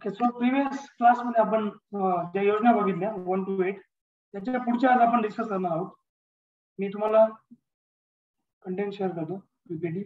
Okay, so previous क्लासमध्ये आपण ज्या योजना बघितल्या 1 to 8 त्याच्या पुढच्या आज आपण डिस्कस करणार आहोत. मी तुम्हाला कंटेंट शेअर करतो पीपीटी.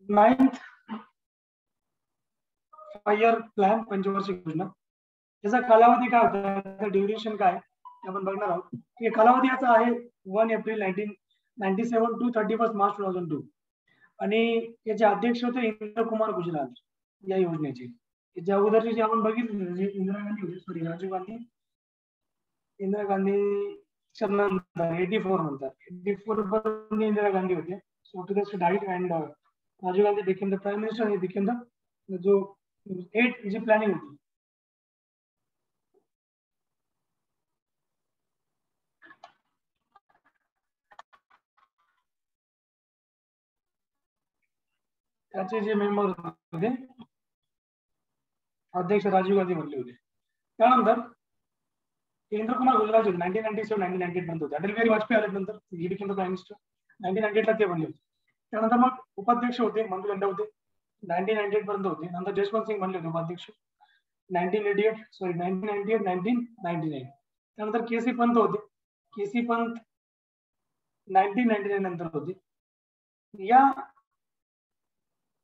नाइन्थ 5 year प्लॅन पंचवार्षिक योजना. त्याचा कालावधी काय होता, ड्युरेशन काय आपण बघणार आहोत. हे कालावधी याचा आहे 1 एप्रिल 1997 to 31 मार्च 2002 आणि याचे अध्यक्ष होते इंद्र कुमार गुजराल या योजनेचे. याच्या अगोदरची जी आपण बघितली इंदिरा गांधी होती, सॉरी राजीव गांधी, इंदिरा गांधी 84 नंतर 84 पर्यंत इंदिरा गांधी होते. So to this date and Rajiv Gandhi became the prime minister. he became the जो 8 जी प्लॅनिंग होती त्याचे जे मेंबर होते अध्यक्ष राजीव गांधी म्हणले होते. त्यानंतर इंद्र कुमार गुजराल 1997 1998 पर्यंत होते. अटल बिहारी वाजपेयी आल्यानंतर ही became the prime minister 1998 ला ते बनले होते. त्यानंतर मग उपाध्यक्ष होते मंजू लंडा होते 1998 पर्यंत होते. नंतर जसवंत सिंग बनले होते उपाध्यक्ष 1998 1999. त्यानंतर केसी पंत होते. केसी पंत 1999 नंतर होते. या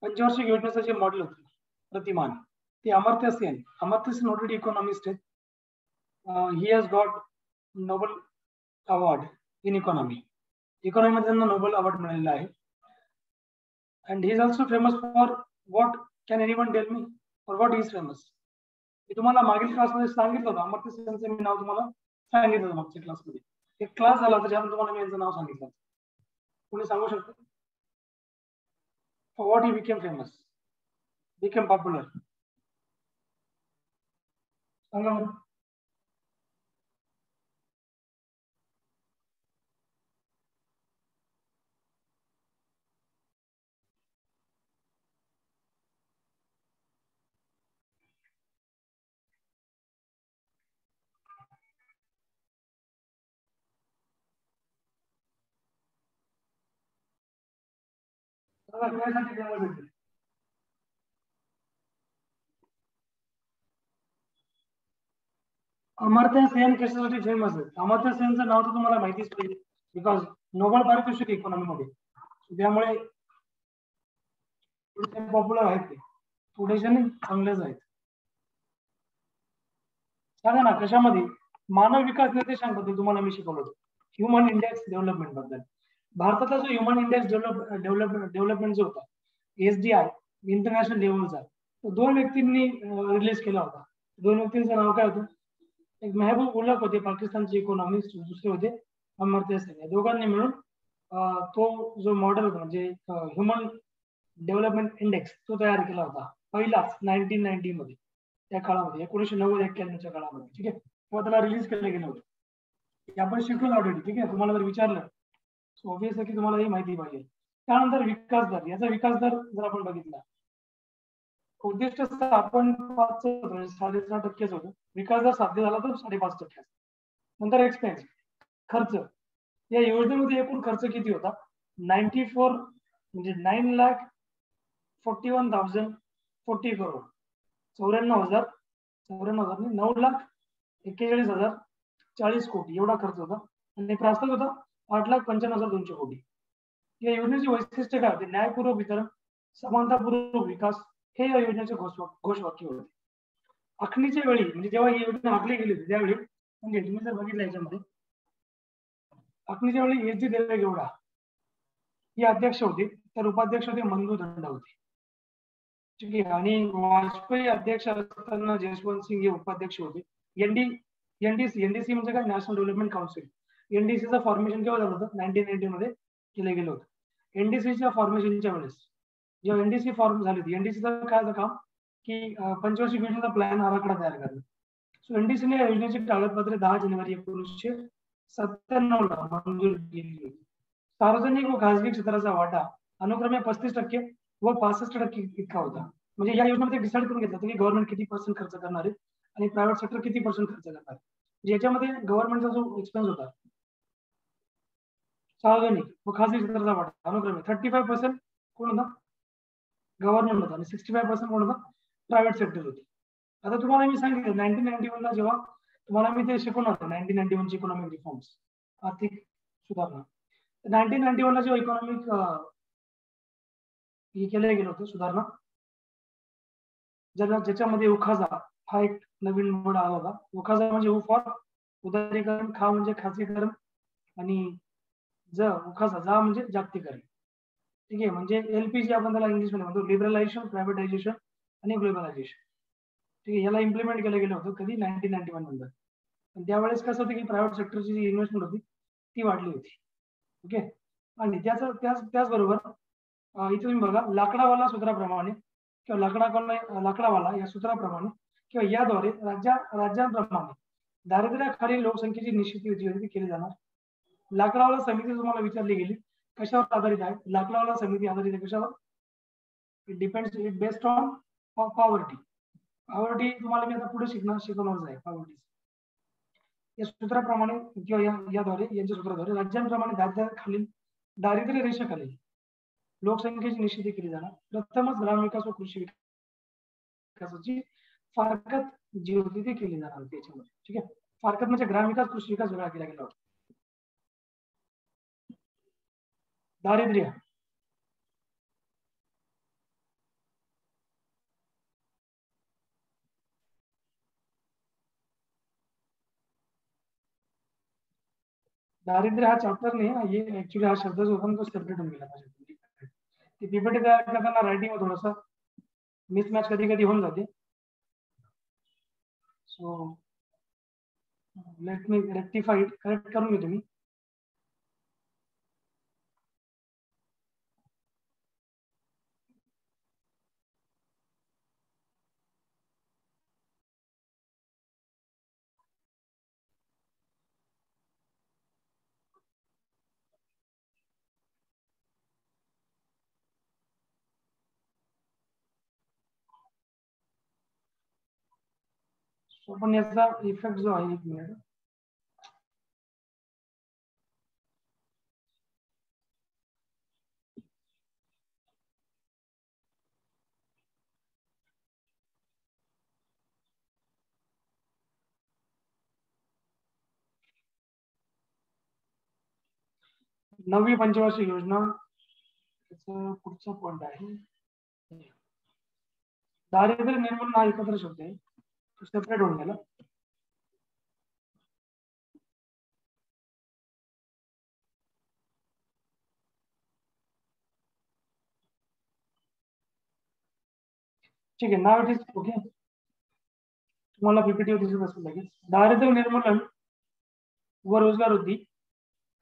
पंचवार्षिक योजनेचं जे मॉडेल होतं प्रतिमान ते अमर्त्य सेन ऑलरेडी इकॉनॉमिस्ट आहेत. He has got Nobel award in economy. इकॉनॉमीमध्ये त्यांना नोबेल अवॉर्ड मिळालेला आहे. And he is also famous for what can anyone tell me for what he is famous. मी तुम्हाला मागील क्लासमध्ये सांगितलं होतं, अमर्त्य सेनचं मी नाव तुम्हाला सांगितलं होतं मागच्या क्लासमध्ये. एक क्लास झाला होता ज्यामध्ये तुम्हाला मी यांचं नाव सांगितलं. कोणी सांगू शकतो for what he became famous, became popular? सांगा बरं. अमर्त्य सेन कशासाठी फेमस आहे? अमर्त्य सेनचं नाव तर तुम्हाला माहितीच पाहिजे, बिकॉज नोबेल पारितोषिक इकॉनॉमीमध्ये, त्यामुळे पॉप्युलर आहेत ते. थोडेसे चांगलेच आहेत. सांगा ना कशामध्ये? मानव विकास निर्देशांक बद्दल तुम्हाला मी शिकवलं होतं, ह्युमन इंडेक्स डेव्हलपमेंट बद्दल. भारताचा जो ह्युमन इंडेक्स डेव्हलपमेंट जो होता SDI इंटरनॅशनल लेवलचा, तो 2 व्यक्तींनी रिलीज केला होता. 2 व्यक्तींचं नाव काय होतं? एक मेहबूब उलक होते पाकिस्तानचे इकॉनॉमिस्ट, दुसरे होते अमर्त्य सेन. या दोघांनी मिळून तो जो मॉडेल होता म्हणजे ह्युमन डेव्हलपमेंट इंडेक्स तो तयार केला होता पहिलाच 1990 मध्ये, त्या काळामध्ये 1990-91च्या काळामध्ये. ठीक आहे, तेव्हा त्याला रिलीज केलं गेलं होतं. हे आपण शिकलो ऑलरेडी. ठीक आहे, तुम्हाला जर विचारलं सो ऑब्वियस की तुम्हाला ही माहिती पाहिजे. त्यानंतर विकास दर. याचा विकास दर जर आपण बघितला, उद्दिष्ट 6.5 6.5% होतं. विकास जर साध्य झाला तर 5.5%. नंतर एक्सपेन्स खर्च. या योजनेमध्ये एकूण खर्च किती होता? 94 म्हणजे 9,41,040 करोड. 9,41,040 कोटी एवढा खर्च होता. आणि प्रस्ताव होता 8,95,200 कोटी. या योजनेची वैशिष्ट्य काय होते? न्यायपूर्वक वितरण, समानतापूर्वक विकास, हे या योजनेचे घोषवाक्य होते. आखणीच्या वेळी म्हणजे जेव्हा ही योजना आखली गेली होती त्यावेळी म्हणजे तुम्ही जर बघितलं याच्यामध्ये आखणीच्या वेळी एस डी देवेगौडा ही अध्यक्ष होते, तर उपाध्यक्ष होते मंजू दंडा होते. ठीक आहे. आणि वाजपेयी अध्यक्ष असताना जसवंत सिंग हे उपाध्यक्ष होते. एनडीसी म्हणजे काय, नॅशनल डेव्हलपमेंट काउन्सिल. एनडीसीचं फॉर्मेशन केव्हा झालं होतं, 1990 मध्ये केलं गेलं होतं. एनडीसीच्या फॉर्मेशनच्या वेळेस जेव्हा एनडीसी फॉर्म झाली होती, एनडीसीचं काय काम की पंचवार्षिक योजनेचा प्लॅन आराखडा तयार करणं. सो एनडीसीने या योजनेची कागदपत्रे 10 जानेवारी 1997 ला मंजूर केली होती. सार्वजनिक व खासगी क्षेत्राचा वाटा अनुक्रमे 35% व 65% इतका होता. म्हणजे या योजनेमध्ये डिसाईड करून घेतलं की गव्हर्नमेंट किती % खर्च करणार आहे आणि प्रायव्हेट सेक्टर किती % खर्च करणार आहे. याच्यामध्ये गव्हर्नमेंटचा जो एक्सपेन्स होता सार्वजनिक व खासगी क्षेत्राचा वाटा अनुक्रमे 35% कोण होता, गव्हर्नमेंट होता, आणि 65% कोण होता, प्रायव्हेट सेक्टर होते. आता तुम्हाला मी सांगितलं 1991 ला जेव्हा तुम्हाला मी ते शिकवणार होतं 1991 ची इकॉनॉमिक रिफॉर्म्स, आर्थिक सुधारणा. 1991 ला जेव्हा इकॉनॉमिक हे केलं गेलं होतं सुधारणा, ज्याच्यामध्ये उखाजा हा एक नवीन वर्ड आला होता. उखाजा म्हणजे उ फॉर उदारीकरण, खा म्हणजे खासगीकरण, आणि उखाजा जा म्हणजे जागतिकीकरण. ठीक आहे. म्हणजे एलपीजी आपण त्याला इंग्लिश मध्ये म्हणतो, लिबरलायझेशन, प्रायव्हेटायझेशन आणि ग्लोबलायझेशन. ठीक आहे. याला इम्प्लिमेंट केलं गेलं होतं कधी 1991 नंतर. त्यावेळेस कसं होतं की प्रायव्हेट सेक्टरची जी इन्व्हेस्टमेंट होती ती वाढली होती. ओके. आणि त्याचबरोबर इथे तुम्ही बघा, लाकडावाला सूत्राप्रमाणे किंवा लाकडावाला या सूत्राप्रमाणे किंवा याद्वारे राज्यांप्रमाणे दारिद्र्याखालील लोकसंख्येची निश्चिती केली जाणार. लाकडावाला समिती तुम्हाला विचारली गेली कशावर आधारित आहे, लाकडावाला समिती आधारित आहे कशावर, it depends, it based on poverty. Poverty तुम्हाला मी आता पुढे शिकवणारच आहे. पॉवर्टी या सूत्राप्रमाणे किंवा याद्वारे यांच्या सूत्राद्वारे राज्यांप्रमाणे दारिद्र्य रेषेखालील लोकसंख्येची निश्चिती केली जाणार. प्रथमच ग्रामविकास व कृषी विकासाची फारकत जी होती ती केली जाणार त्याच्यामध्ये. ठीक आहे. फारकत म्हणजे ग्रामविकास कृषी विकास वेगळा केला गेला होता. दारिद्र्य दारिद्र्य हा चॅप्टर नाही, हे ऍक्च्युली हा शब्द जो होता तो सेपरेट होऊन गेला पाहिजे. ते पीपीटी तयार करताना रायटिंग मध्ये थोडंसं मिसमॅच कधी कधी होऊन जाते. So let me rectify it, correct करून घेतो मी. पण याचा इफेक्ट जो आहे, एक मिनिट, नववी पंचवार्षिक योजना त्याचा पुढचा पॉइंट आहे दारिद्र्य निर्मूलन. हा एकत्र शब्द आहे, तो सेपरेट होऊन गेला. ठीक आहे. Now it is okay. तुम्हाला पीपीटी दिसत असेल लगेच. दारिद्र्य निर्मूलन व रोजगार वृद्धी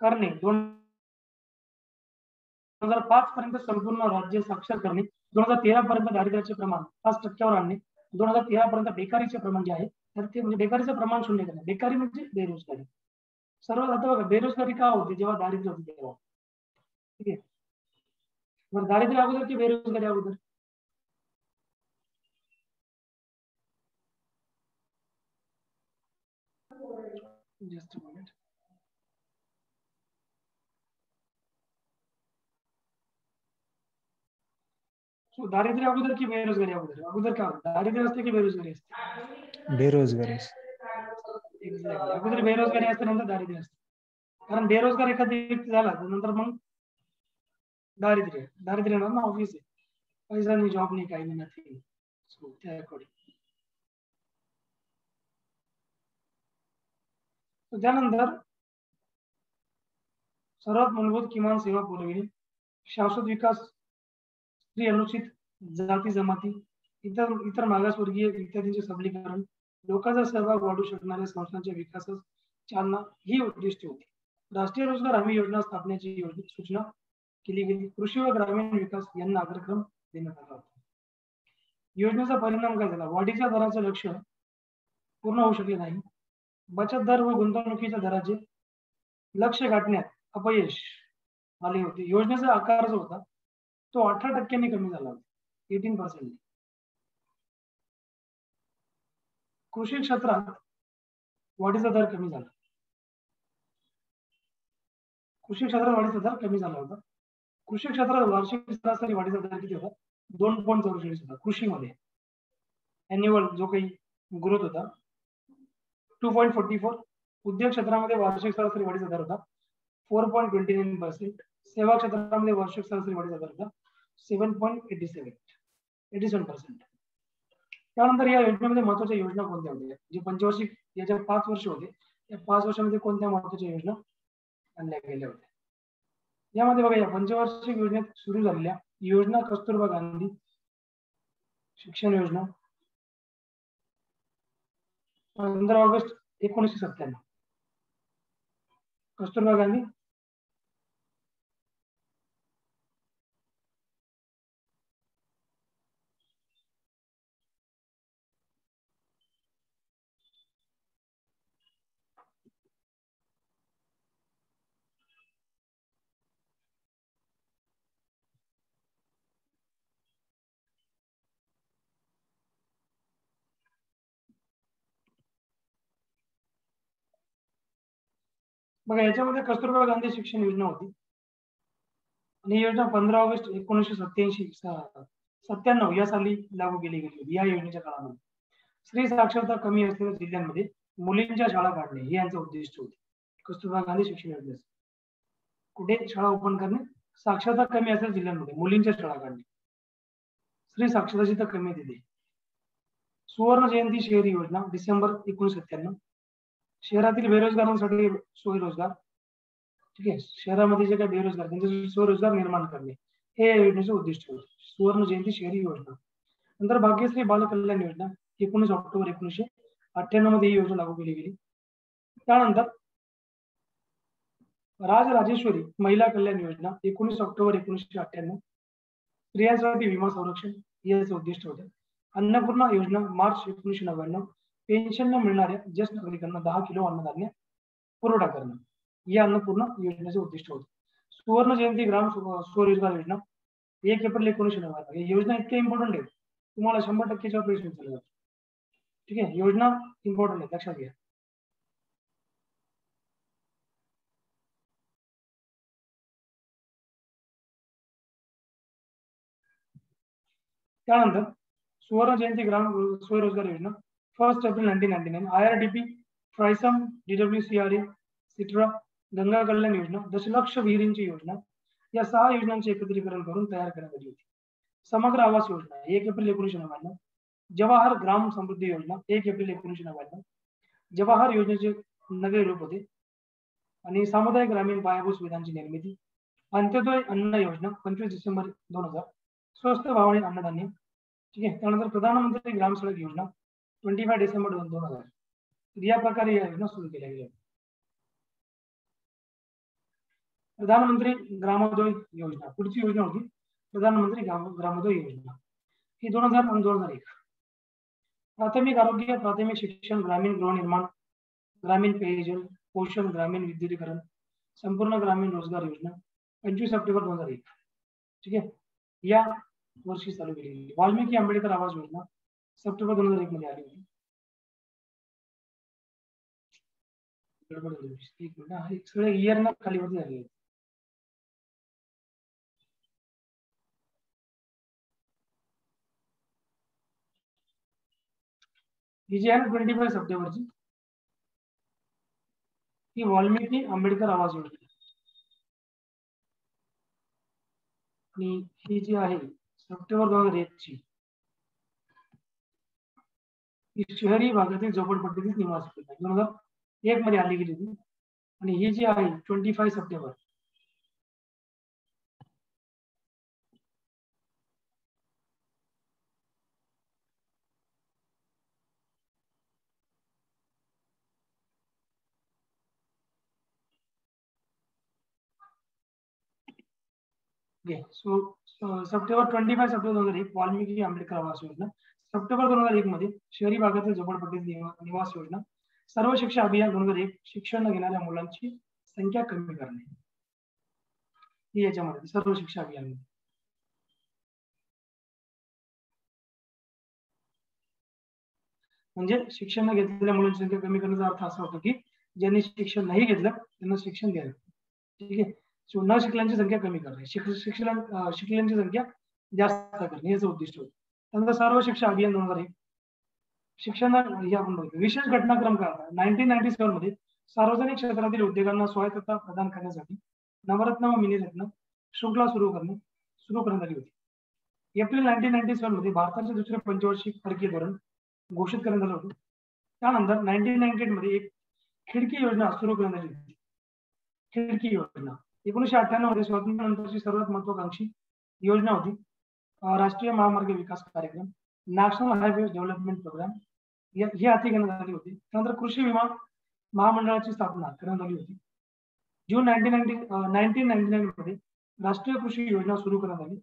करणे 2005 पर्यंत संपूर्ण राज्य साक्षर करणे, 2013 पर्यंत दारिद्र्याचे प्रमाण 5% आणणे, 2013 पर्यंत बेकारीचे प्रमाण जे आहे तर ते म्हणजे बेकारीचं प्रमाण शून्य करणे. बेकारी म्हणजे बेरोजगारी. सर्वात आता बघा बेरोजगारी का होती जेव्हा दारिद्र्य होते तेव्हा. ठीक आहे. बरं, दारिद्र्य अगोदर की बेरोजगारी अगोदर? Just a minute. सो दारिद्र्य अगोदर की बेरोजगारी अगोदर? अगोदर का दारिद्र्य असते की बेरोजगारी असते? बेरोजगारी. एक्झॅक्टली. अगोदर बेरोजगारी असते, नंतर दारिद्र्य असते. कारण बेरोजगार एखादी व्यक्ती झाला तर नंतर मग दारिद्र्य ना ऑब्वियस आहे. पैसा नाही, जॉब नाही, काही नाही, नथिंग. सो त्या अकॉर्डिंग. त्यानंतर सर्वात मूलभूत किमान सेवा पुरविणे, शाश्वत विकास, स्त्री अनुसूचित जाती जमाती, इतर मागासवर्गीय इत्यादींचे सबलीकरण, लोकांचा सहभाग वाढू शकणाऱ्या संस्थांच्या विकासास चालना ही उद्दिष्टे होती. राष्ट्रीय रोजगार हमी योजना स्थापनेची सूचना केली गेली. कृषी व ग्रामीण विकास यांना अग्रक्रम देण्यात आला होता. योजनेचा परिणाम काय झाला? वाढीच्या दराचे लक्ष्य पूर्ण होऊ शकले नाही. बचत दर व गुंतवणुकीच्या दराचे लक्ष्य गाठण्यात अपयश आले होते. योजनेचा आकार जो होता तो 18% कमी झाला होता, 18%. कृषी क्षेत्रात वाढीचा दर कमी झाला. कृषी क्षेत्रात वाढीचा दर कमी झाला होता. कृषी क्षेत्रात वार्षिक सरासरी वाढीचा दर किती होता? 2.44 होता कृषीमध्ये. अॅन्युअल जो काही ग्रोथ होता 2.44. उद्योग क्षेत्रामध्ये वार्षिक सरासरी वाढीचा दर होता 4.29%. सेवा क्षेत्रामध्ये वार्षिक सरासरी वाढीचा दर होता 7.87%. त्यानंतर या योजनेमध्ये महत्वाच्या योजना कोणत्या होत्या? जे पंचवार्षिक याच्या 5 वर्ष होते, या 5 वर्षामध्ये कोणत्या महत्वाच्या योजना आणल्या गेल्या होत्या? यामध्ये बघा, या पंचवार्षिक योजनेत सुरू झालेल्या योजना कस्तुरबा गांधी शिक्षण योजना 15 ऑगस्ट 1997. कस्तुरबा गांधी बघा, याच्यामध्ये कस्तुरबा गांधी शिक्षण योजना होती आणि ही योजना 15 ऑगस्ट 1997 या साली लागू केली गेली होती. या योजनेच्या काळामध्ये स्त्री साक्षरता कमी असलेल्या जिल्ह्यांमध्ये मुलींच्या शाळा काढणे हे यांचं उद्दिष्ट होते. कस्तुरबा गांधी शिक्षण योजनेचं कुठे शाळा ओपन करणे? साक्षरता कमी असलेल्या जिल्ह्यांमध्ये मुलींच्या शाळा काढणे. स्त्री साक्षरता जिथं कमी तिथे. सुवर्ण जयंती शहरी योजना डिसेंबर 1997. शहरातील बेरोजगारांसाठी स्वयंरोजगार. ठीक आहे, शहरामध्ये जे काही बेरोजगार त्यांचे स्वयंरोजगार निर्माण करणे हे या योजनेचे उद्दिष्ट होते. सुवर्ण जयंती शहरी योजना. नंतर भाग्यश्री बाल कल्याण योजना 19 ऑक्टोबर 1998 मध्ये ही योजना लागू केली गेली. त्यानंतर राजराजेश्वरी महिला कल्याण योजना 19 ऑक्टोबर 1998. स्त्रियांसाठी विमा संरक्षण याचे उद्दिष्ट होते. अन्नपूर्णा योजना मार्च 1999. पेन्शन न मिळणाऱ्या ज्येष्ठ नागरिकांना 10 किलो अन्नधान्य पुरवठा करणं या अन्नपूर्णा योजनेचे उद्दिष्ट होते. सुवर्ण जयंती ग्राम स्वरोजगार योजना 1 एप्रिल 1999. ही योजना इतकी इम्पॉर्टंट आहे, तुम्हाला 100%च्या प्रश्न विचारले जातात. ठीक आहे, योजना इम्पॉर्टंट आहे, लक्षात घ्या. त्यानंतर सुवर्ण जयंती ग्राम स्वयंरोजगार योजना 1 April 1999. IRDP, फ्रायसम, DWCRA, सिट्रा, Ganga Kalyan Yojana, दशलक्ष विहिरींची योजना या 6 योजनांचे एकत्रीकरण करून तयार करण्यात आली होती. समग्र आवास योजना 1 एप्रिल 1999. जवाहर ग्राम समृद्धी योजना 1 एप्रिल 1999. जवाहर योजनेचे नवे रूप होते. आणि सामुदायिक ग्रामीण पायाभूत सुविधांची निर्मिती. अंत्योदय अन्न योजना 25 डिसेंबर 2000. स्वस्त भावाने अन्नधान्य. ठीक आहे. त्यानंतर प्रधानमंत्री ग्राम सडक योजना 25 डिसेंबर 2000. या प्रकारे या योजना सुरू केल्या गेल्या. प्रधानमंत्री ग्रामोदय योजना पुढची योजना होती प्रधानमंत्री ग्रामोदय योजना, ही 2000 आणि 2001. प्राथमिक आरोग्य, प्राथमिक शिक्षण, ग्रामीण गृहनिर्माण, ग्रामीण पेयजल, पोषण, ग्रामीण विद्युतीकरण, संपूर्ण ग्रामीण रोजगार योजना 25 ऑक्टोबर 2001. ठीक आहे, या वर्षी चालू केली. वाल्मिकी आंबेडकर आवास योजना सप्टेंबर 2001 मध्ये आली होती. सगळे इयर ना खाली वरती झाले. ही जी आहे ना 25 सप्टेंबरची, ही वाल्मिकी आंबेडकर आवास योजना. आणि ही जी आहे सप्टेंबर 2001 ची ही शहरी भागातील झोपडपट्टीतील निवासी 2001 मध्ये आली गेली होती. आणि ही जी आहे 25 September September 25 September 2001 Valmiki Ambedkar Awas Yojana. September 2001 मध्ये शहरी भागातील झोपडपट्टी निवास योजना. सर्व शिक्षा अभियान 2001 शिक्षण घेणाऱ्या मुलांची संख्या कमी करणे ही याच्यामध्ये सर्व शिक्षा अभियान. म्हणजे शिक्षण घेतलेल्या मुलांची संख्या कमी करण्याचा अर्थ असा होतो की ज्यांनी शिक्षण नाही घेतलं त्यांना शिक्षण द्यायला. ठीक आहे. न शिकल्यांची संख्या कमी करणे, शिकल्यांची संख्या जास्त करणे याचं उद्दिष्ट होतं. त्यानंतर सर्व शिक्षा अभियान 2001 शिक्षण हे आपण बघतो. विशेष घटनाक्रम काय होता 1997 मध्ये सार्वजनिक क्षेत्रातील उद्योगांना स्वायत्तता प्रदान करण्यासाठी नवरत्न व मिनिरत्न शृंखला सुरू करण्यात आली होती. एप्रिल 1997 मध्ये भारताचे दुसरे पंचवार्षिक परकीय धोरण घोषित करण्यात आलं होतं. त्यानंतर 1998 मध्ये एक खिडकी योजना सुरू करण्यात आली होती. खिडकी योजना 1998 मध्ये स्वातंत्र्यानंतरची सर्वात महत्वाकांक्षी योजना होती राष्ट्रीय महामार्ग विकास कार्यक्रम, नॅशनल हायवे डेव्हलपमेंट प्रोग्राम ही हाती घेण्यात आली होती. त्यानंतर कृषी विमा महामंडळाची स्थापना करण्यात आली होती. जून 1999 मध्ये राष्ट्रीय कृषी योजना सुरू करण्यात आली.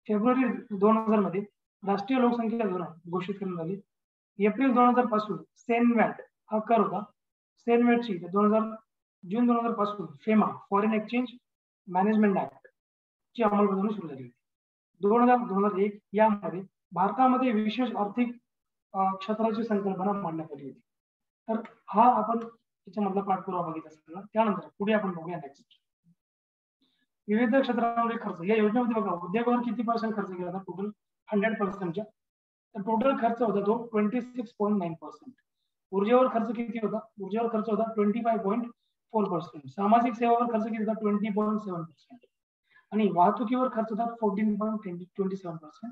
फेब्रुवारी 2000 मध्ये राष्ट्रीय लोकसंख्या धोरण घोषित करण्यात आली. एप्रिल 2000 पासून सेनवॅट हा कर होता. सेनवॅटची जून 2000 पासून FEMA foreign exchange management act ची अंमलबजावणी सुरू झाली होती. 2001 यामध्ये भारतामध्ये विशेष आर्थिक क्षेत्राची संकल्पना मांडण्यात आली होती. तर हा आपण त्याच्यामधला पाठपुरावा बघितला सगळा. त्यानंतर पुढे आपण बघूया नेक्स्ट विविध क्षेत्रांमध्ये खर्च. या योजनेमध्ये बघा उद्योगावर किती पर्सेंट खर्च केला होता टोटल 100%च्या. तर टोटल खर्च होता तो 26.9%. ऊर्जेवर खर्च किती होता? ऊर्जेवर खर्च होता 25.4%. सामाजिक सेवावर खर्च किती होता 20.7%. आणि वाहतुकीवर खर्च होता 14.27%.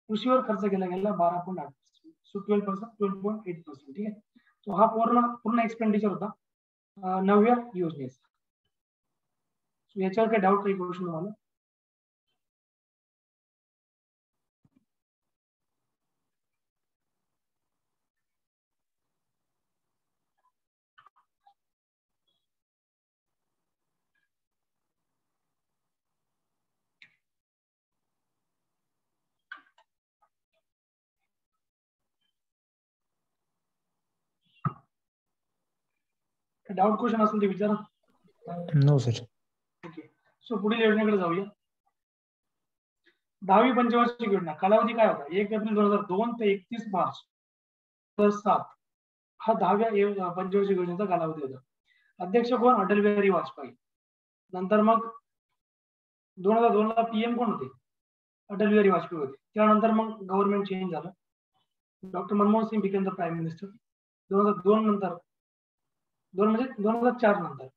कृषीवर खर्च केला गेला 12.8%. सो 12.8%. ठीक आहे. तो हा पूर्ण एक्सपेंडिचर होता नवव्या योजनेचा. याच्यावर काही डाऊट काही क्वेश्चन तुम्हाला? डाऊट क्वेश्चन असेल ते विचारा. No sir. ओके. सो पुढील योजनेकडे जाऊया. 10वी पंचवार्षिक योजना कालावधी काय होता? 1 एप्रिल 2002 ते 31 मार्च 2007 हा 10व्या पंचवार्षिक योजनेचा कालावधी होता. अध्यक्ष कोण? अटल बिहारी वाजपेयी. नंतर मग 2002 ला पीएम कोण होते? अटल बिहारी वाजपेयी होते. त्यानंतर मग गव्हर्नमेंट चेंज झालं. Doctor Manmohan Singh became the prime minister. 2002 नंतर 2004 नंतर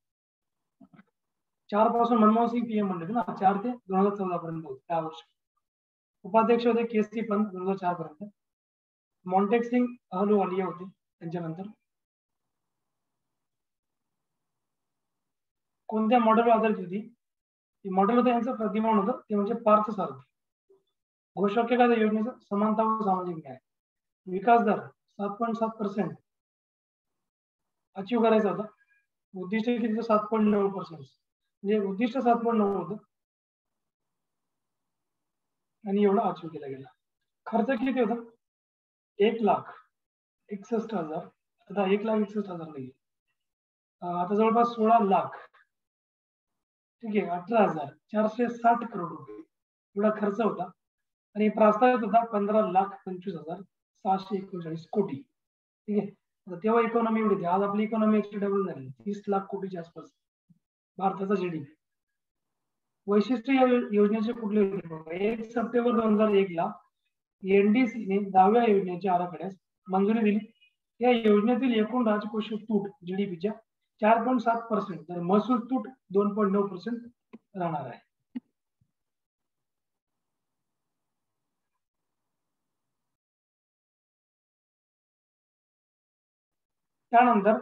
4 पासून मनमोहन सिंग पीएम बनले ना. 4 ते 2014 पर्यंत होते 10 वर्ष. उपाध्यक्ष होते केसी पंत 2004 पर्यंत. मॉन्टेक सिंग अहलुवालिया होते त्यांच्यानंतर. कोणत्या मॉडेल आधारित होती? मॉडेल होतं यांचं प्रतिमान होतं ते म्हणजे पार्थ सारथी. घोषवाक्य काय योजनेचं? समानता व सामाजिक न्याय. विकास दर 7.7% अचीव करायचा होता. उद्दिष्ट किती? 7.9%. म्हणजे उद्दिष्ट 7.9 होतं आणि एवढा अचीव केला गेला. खर्च किती होता? 1,61,000. आता 1,61,000 नाही, आता जवळपास 16 लाख. ठीक आहे. 18,460 करोड रुपये एवढा खर्च होता. आणि प्रस्तावित होता 15,25,639 कोटी. ठीक आहे. तेव्हा इकॉनॉमी एवढी होती. आज आपली इकॉनॉमी डबल झाली, 30 लाख कोटीच्या आसपास भारताचा जीडीपी. वैशिष्ट्य या योजनेचे कुठले होते? 1 सप्टेंबर 2001 ला एनडीसीने 10व्या योजनेच्या आराखड्यास मंजुरी दिली. या योजनेतील एकूण राजकोषीय तूट जीडीपीच्या 4.7%, तर महसूल तूट 2.9% राहणार आहे. त्यानंतर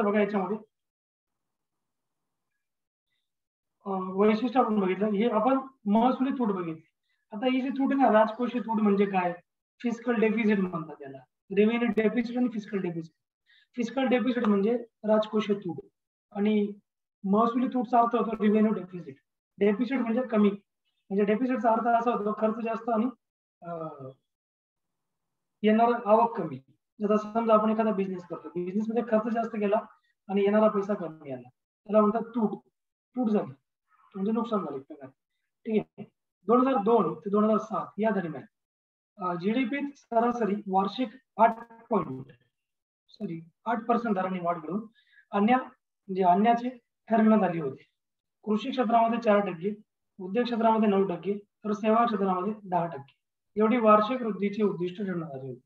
बघा याच्यामध्ये वैशिष्ट्य आपण बघितलं, हे आपण महसुली तूट बघितली. आता ही जी तूट आहे ना, राजकोषीय तूट म्हणजे काय, फिस्कल डेफिसिट म्हणतात त्याला. रेव्हेन्यू डेफिसिट आणि फिस्कल डेफिसिट. फिस्कल डेफिसिट म्हणजे राजकोषीय तूट आणि महसुली तूटचा अर्थ होतो रेव्हेन्यू डेफिसिट. डेफिसिट म्हणजे कमी, म्हणजे डेफिसिटचा अर्थ असा होतो खर्च जास्त आणि येणार आवक कमी. जर समजा आपण एखादा बिझनेस करतो, बिझनेस मध्ये खर्च जास्त केला आणि येणारा पैसा कमी आला, त्याला म्हणतात तूट झाली, म्हणजे नुकसान झाले. ठीक आहे. 2002 ते 2007 या दरम्यान जीडीपी सरासरी वार्षिक 8% दराने वाढ घडून अन्याची ठरविण्यात आली होती. कृषी क्षेत्रामध्ये 4%, उद्योग क्षेत्रामध्ये 9%, तर सेवा क्षेत्रामध्ये 10% एवढी वार्षिक वृद्धीची उद्दिष्ट ठरवण्यात आली होती.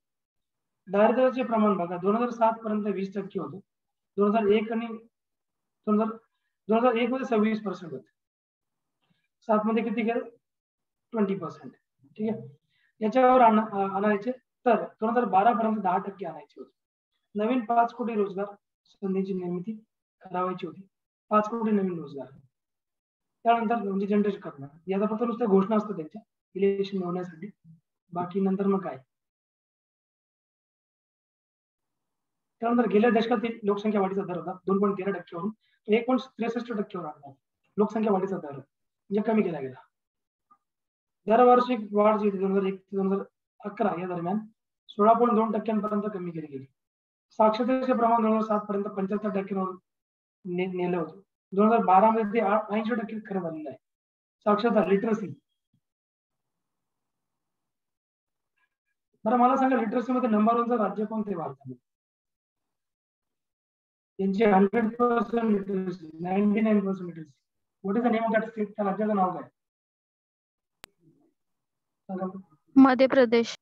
दारिद्र्याचे प्रमाण बघा, 2007 पर्यंत 20% होते, 2001 आणि 2001 मध्ये 26% होते, 7 मध्ये किती गेलं, 20%. ठीक आहे. याच्यावर आणायचे तर 2012 पर्यंत 10% आणायचे होते. नवीन 5 कोटी रोजगार संधीची निर्मिती करावायची होती, 5 कोटी नवीन रोजगार. त्यानंतर म्हणजे जनरेट करणं, याचा फक्त नुसत्या घोषणा असतात त्यांच्या इलेक्शन होण्यासाठी, बाकी नंतर मग काय. त्यानंतर गेल्या दशकातील लोकसंख्या वाढीचा दर होता 2.13% वरून 1.63% आणला. लोकसंख्या वाढीचा दर म्हणजे कमी केला गेला. दरवर्षिक वाढ जी 2001 ते 2011 या दरम्यान 16.2% कमी केली गेली. साक्षरतेचे प्रमाण 2007 पर्यंत 75% नेलं होतं. 2012 मध्ये ते 80% खरं झालेलं आहे. साक्षरता, लिटरसी. बरं मला सांगा, लिटरसी मध्ये नंबर 1चं राज्य कोणते भारतामध्ये? त्यांची 100% literacy, 99% literacy. What is the name of that state? त्या राज्याचं नाव काय? मध्य प्रदेश.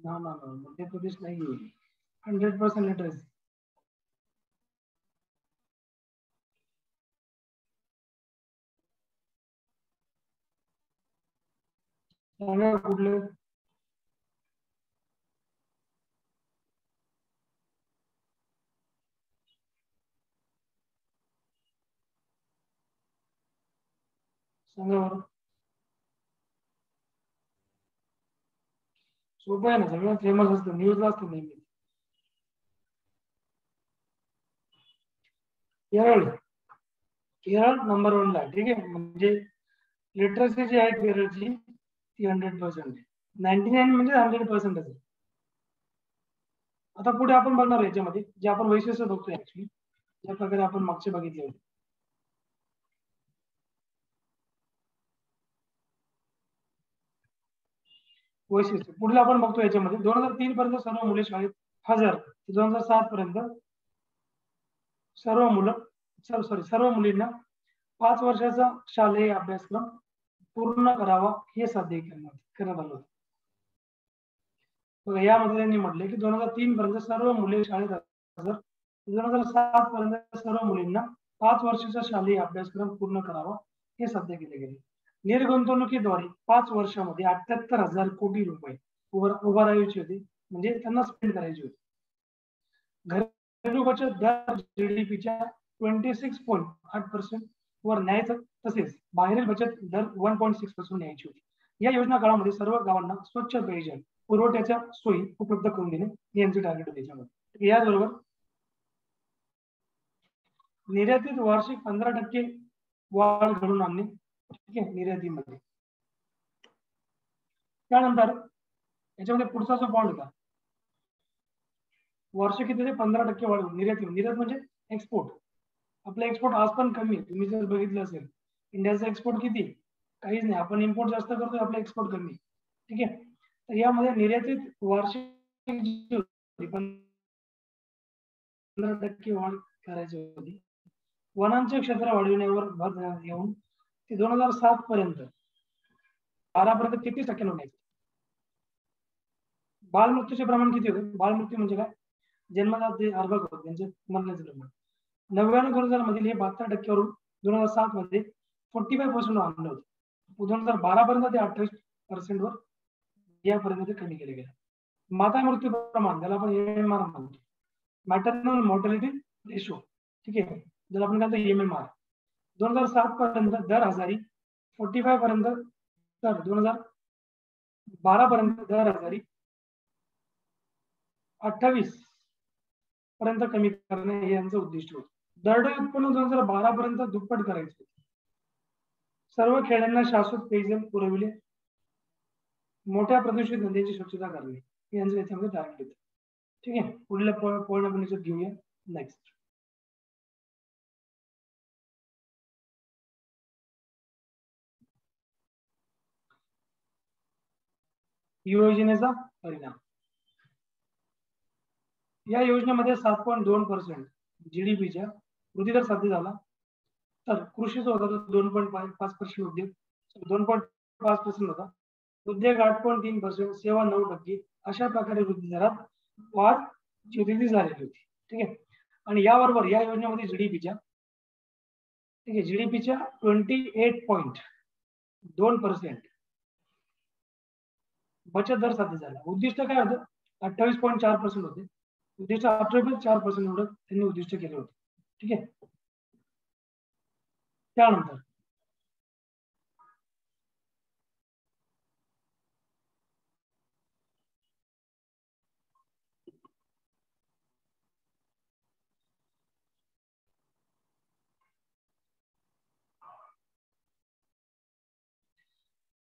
ना मध्य प्रदेश नाही, 100% लिटरसी. कुठले? सांगा बरं. सोपं आहे ना, सगळं फेमस असतं, न्यूजला असतं नेहमी. केरळ नंबर 1 ला. ठीक आहे. म्हणजे लिटरसी जी आहे केरळची ती 100%. 99 म्हणजे 100% आहे. आता पुढे आपण बघणार याच्यामध्ये जे आपण वैशिष्ट्य बघतोय, ऍक्च्युली ज्या प्रकारे आपण मागचे बघितले होते. वैशिष्ट्य पुढे आपण बघतो याच्यामध्ये 2003 पर्यंत सर्व मुले शाळेत हजर, 2007 पर्यंत सर्व मुलींना 5 वर्षाचा शालेय अभ्यासक्रम पूर्ण करावा हे साध्य करण्यात आलं होतं. यामध्ये त्यांनी म्हटले की 2003 पर्यंत सर्व मुले शाळेत हजर, 2007 पर्यंत सर्व मुलींना 5 वर्षाचा शालेय अभ्यासक्रम पूर्ण करावा हे साध्य केले गेले. निर्गुंतवणुकीद्वारे 5 वर्षामध्ये 78,000 कोटी रुपये उभारायचे होते, म्हणजे त्यांना स्पेंड करायचे होते. घरेलू बचत दर जीडीपीच्या 26.8% वर न्यायचं, तसेच बाहेरील बचत दर 1.6% न्यायची होती. या योजना काळामध्ये सर्व गावांना स्वच्छ पेयजल पुरवठ्याच्या सोयी उपलब्ध करून देणे हे यांचे टार्गेट होते. त्याच्यामध्ये याचबरोबर निर्यातीत वार्षिक 15% वाढ घडून आणणे. ठीक आहे, निर्यातीमध्ये. त्यानंतर याच्यामध्ये पुढचा जो पॉईंट होता, वार्षिक किती ते 15% वाढ निर्यात म्हणजे एक्सपोर्ट. आपला एक्सपोर्ट आज पण कमी आहे, तुम्ही जर बघितलं असेल इंडियाचा एक्सपोर्ट किती, काहीच नाही. आपण इम्पोर्ट जास्त करतोय, आपला एक्सपोर्ट कमी. ठीक आहे. तर यामध्ये निर्यातीत वार्षिक 15% वाढ करायची होती. वनांचे क्षेत्र वाढविण्यावर भर देण्यात येऊन ते 2007 पर्यंत 12% 33% होण्याचे. बालमृत्यूचे प्रमाण किती होते? बालमृत्यू म्हणजे काय? जन्मजात जे अर्भक होते त्यांचे मरण्याचे प्रमाण 99-2000 मधील हे 72% 2007 मध्ये 45% आणलं होतं. 2012 पर्यंत ते 28% वर यापर्यंत ते कमी केले गेले. माता मृत्यू प्रमाण ज्याला आपण एमएमआर म्हणतो, मॅटर्नल मॉर्टॅलिटी रेशो, ठीक आहे, ज्याला आपण म्हणतो एमएमआर, 2007 पर्यंत दर हजारी 45 पर्यंत, तर 2012 पर्यंत दर हजारी 28 पर्यंत कमी करणे हे यांचं उद्दिष्ट होतं. दरडोई उत्पन्न 2012 पर्यंत दुप्पट करायचे. सर्व खेड्यांना शाश्वत पेयजल पुरविले. मोठ्या प्रदूषित नद्यांची स्वच्छता करणे हे यांचं याच्यामध्ये टार्गेट होतं. ठीक आहे, पुढील पॉईंट आपण याच्यात घेऊया. नेक्स्ट, योजनेचा परिणाम. या योजनेमध्ये 7.2% जीडीपीच्या वृद्धिदर साध्य झाला. तर कृषीचा होता तो 2.5% उद्योग, 2.5% होता. उद्योग 8.3%, सेवा 9%, अशा प्रकारे वृद्धी दरात वाढ झालेली होती. ठीक आहे, आणि याबरोबर या योजनेमध्ये जीडीपीच्या, ठीक आहे, जीडीपीच्या 28.2% बचत दर साध्य झाला. उद्दिष्ट काय होतं? 28.4% होते. उद्दिष्ट 28.4% एवढं त्यांनी उद्दिष्ट केले होते. ठीक आहे, त्यानंतर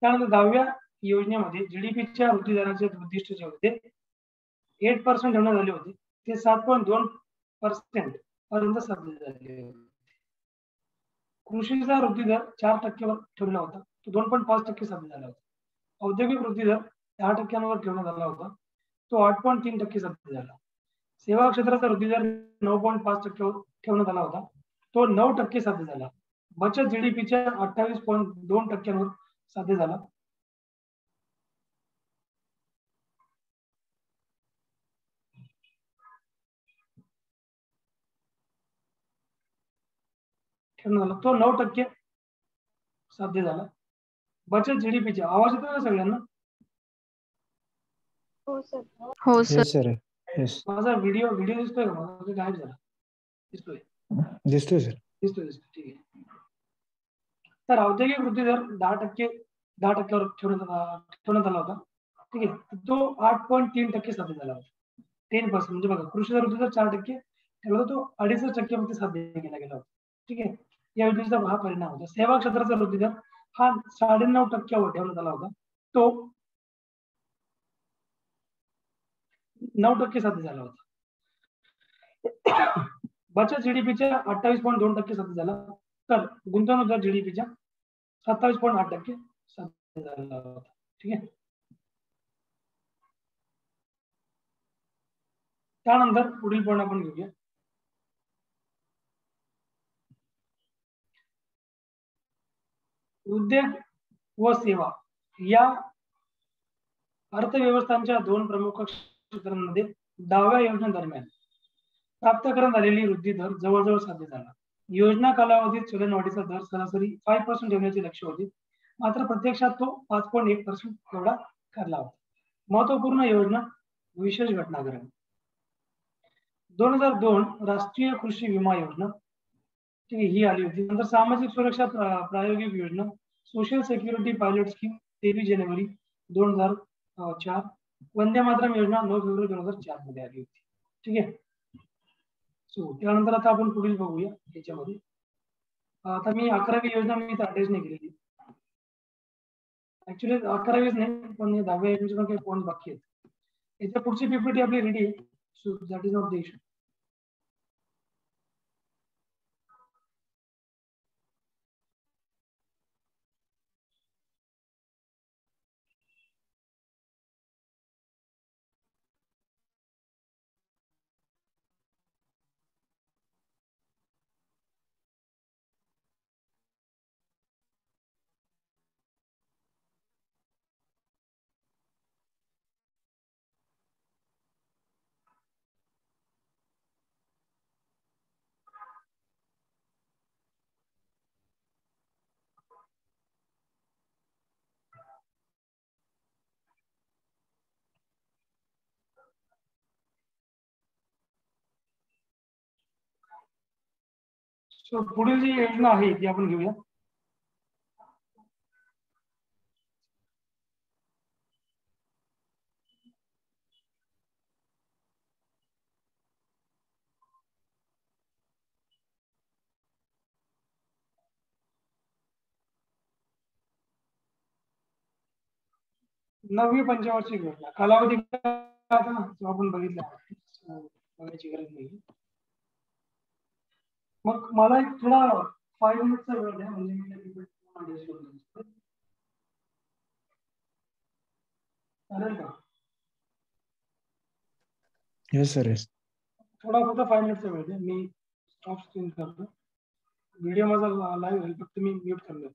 त्यानंतर 10व्या योजनेमध्ये जीडीपीच्या वृद्धी दराचे उद्दिष्ट जे होते 8% ठेवण्यात आले होते, ते 7.2% पर्यंत साध्य झाले होते. कृषीचा वृद्धी दर 4% वर ठेवला होता, तो 2.5% साध्य झाला होता. औद्योगिक वृद्धी दर 10% ठेवण्यात आला होता, तो 8.3% साध्य झाला. सेवा क्षेत्राचा वृद्धी दर 9.5% ठेवण्यात आला होता, तो 9% साध्य झाला. बचत जीडीपीच्या 28.2% साध्य झाला. तो 9% साध्य झाला. बचत जीडीपीच्या, आवाज येतो ना सगळ्यांना? हो सर. माझा व्हिडिओ दिसतोय का? माझा गायब झाला. दिसतोय सर. दिसतोय, ठीक आहे. तर औद्योगिक वृद्धी दर 10%वर ठेवण्यात आला होता. ठीक आहे, तो 8.3% साध्य झाला होता. 10% म्हणजे बघा, कृषीचा वृद्धी दर 4% ठेवला, तो 2.5% साध्य केला गेला होता. ठीक आहे, या योजनेचा हा परिणाम होता. सेवा क्षेत्राचा वृद्धी दर हा 9.5% ठेवण्यात आला होता, तो 9% साध्य झाला होता. बचत जीडीपीच्या 28.2% साध्य झाला. तर गुंतवणूकदार जीडीपीच्या 27.8% साध्य झाला होता. ठीक आहे, त्यानंतर पुढील पॉईंट आपण घेऊया. उद्योग व सेवा या अर्थव्यवस्थांच्या 2 प्रमुख क्षेत्रांमध्ये 10व्या योजनेदरम्यान प्राप्त करण्यात आलेली वृद्धी दर जवळजवळ साध्य झाला. योजना कालावधीत चलनवाढीचा दर सरासरी 5% ठेवण्याचे लक्ष्य होते, मात्र प्रत्यक्षात तो 5.1% एवढा ठरला होता. महत्वपूर्ण योजना, विशेष घटनाक्रम. 2002 राष्ट्रीय कृषी विमा योजना, ठीक आहे, ही आली होती. नंतर सामाजिक सुरक्षा प्रायोगिक योजना, सोशल सिक्युरिटी पायलट स्कीम 23 जानेवारी 2004. वंदे मातरम योजना 9 फेब्रुवारी 2004 मध्ये आली होती. ठीक आहे, सो त्यानंतर आता आपण पुढील बघूया. याच्यामध्ये आता मी 11वी योजना मी इथे अटॅच नाही केलेली. ऍक्च्युली 11वीच नाही, पण 10व्या योजनेचे पण काही पॉईंट बाकी आहेत. याच्या पुढची पीपीटी आपली रेडी आहे, so that is not the issue. So पुढील जी योजना आहे ती आपण घेऊया. नववी पंचवार्षिक योजना कालावधी काय आता जो आपण बघितला बघायची गरज नाही. मग मला एक थोडा 5 मिनिटचा वेळ द्या म्हणजे मी adjust करून देतो. चालेल का? Yes sir. येस. थोडा फक्त 5 मिनिटचा वेळ द्या, मी स्टॉप स्क्रीन करतो. व्हिडिओ माझा लाईव्ह आहे, फक्त मी म्यूट करणार.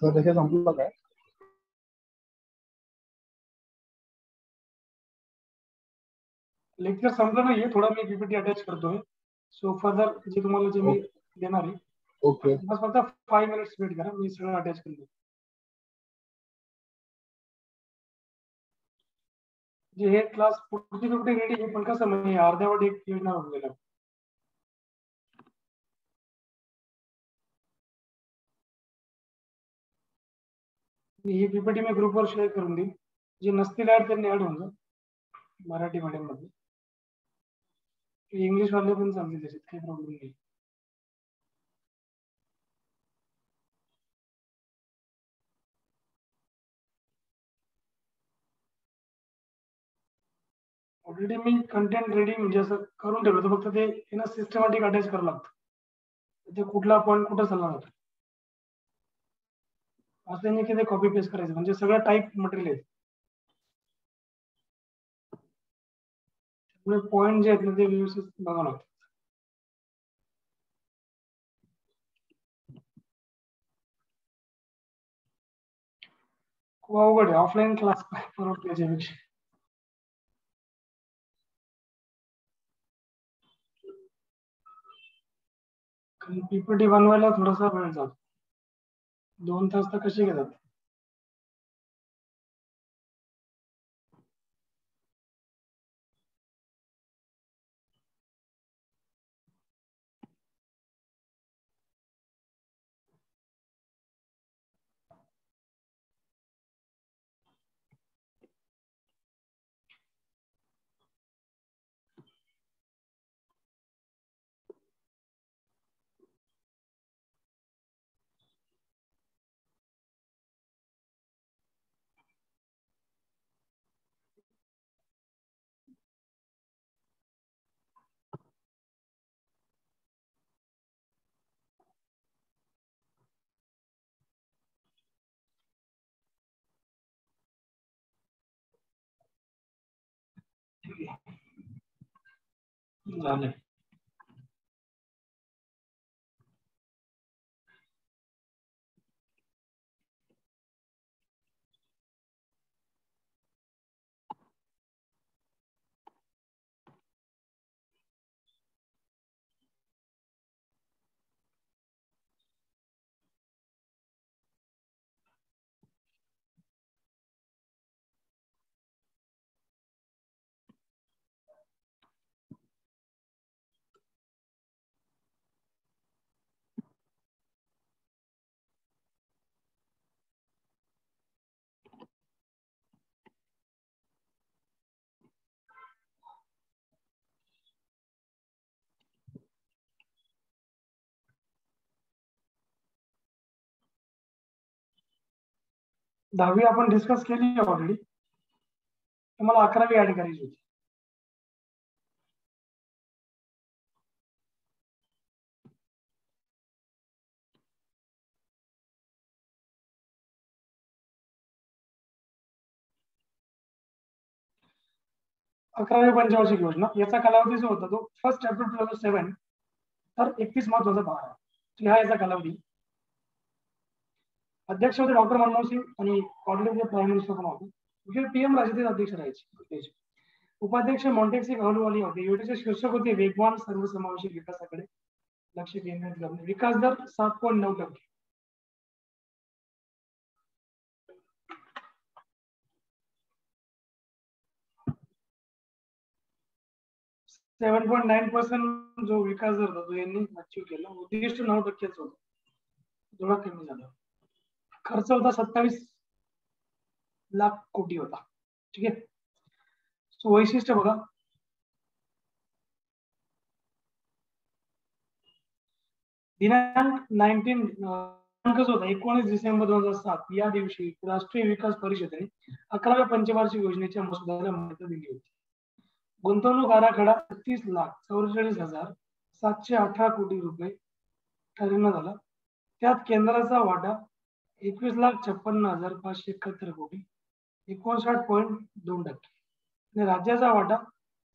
सर देखिए संपलं काय? लेक्चर संपलं नाहीये, थोडा मी पीपीटी अटॅच करतोय. सो फर्दर जे तुम्हाला जे मी देणार आहे ओके. बस फक्त 5 मिनिट्स वेट करा, मी सगळं अटॅच करतो. जे हे क्लास पुढची पीपीटी रेडी आहे, पण कसं म्हणजे अर्ध्यावर एक योजना होऊन गेला. ही पीपीटी मी ग्रुपवर शेअर करून देईन. जे नसतील ऍड त्यांनी ऍड होऊन जा मराठी मीडियम मध्ये. इंग्लिश वाले पण चालतील त्याच्यात, काही प्रॉब्लेम नाही. ऑलरेडी मी कंटेंट रेडी म्हणजे असं करून ठेवलं होतं, फक्त ते ना सिस्टमॅटिक अटॅच करावं लागतं. ते कुठला पॉईंट कुठं चालला जातो असं नाही की ते कॉपी पेस्ट करायचं, म्हणजे सगळं टाईप मटेरियल आहे. त्यामुळे पॉईंट जे आहेत ना ते व्यवस्थित बघावं लागतं. खूप अवघड आहे ऑफलाईन क्लास परवडतो याच्यापेक्षा. पीपीटी बनवायला थोडासा वेळ जातो, 2 तास तर कसे घेतात. झाले. दहावी आपण डिस्कस केली ऑलरेडी, तुम्हाला 11वी ऍड करायची होती. अकरावी पंचवार्षिक योजना याचा कालावधी जो होता तो 1 एप्रिल 2007 तर 31 मार्च 2012. हा याचा कालावधी. अध्यक्ष होते डॉक्टर मनमोहन सिंग आणि ऑलरेडी प्राईम मिनिस्टर पण होते. पीएम राजकीय अध्यक्ष राहायचे. उपाध्यक्ष मॉन्टेक्सिक अहलुवाली होते. योजनेचे शीर्षक होते वेगवान सर्वसमावेशक विकासाकडे लक्ष केंद्रित करणे. विकास दर 7.9%. 7.9% जो विकास दर होता तो यांनी अचीव केला. उद्दिष्ट 9%च होतं, थोडा कमी झाला. खर्च होता 27 लाख कोटी होता. ठीक आहे. सो वैशिष्ट्य बघा, दिनांक 19 डिसेंबर 2007 या दिवशी राष्ट्रीय विकास परिषदेने 11व्या पंचवार्षिक योजनेच्या मसुद्याला मान्यता दिली होती. गुंतवणूक आराखडा 36,44,718 कोटी रुपये ठरवण्यात आला. त्यात केंद्राचा वाटा 21,56,571 कोटी 59.2% आणि राज्याचा वाटा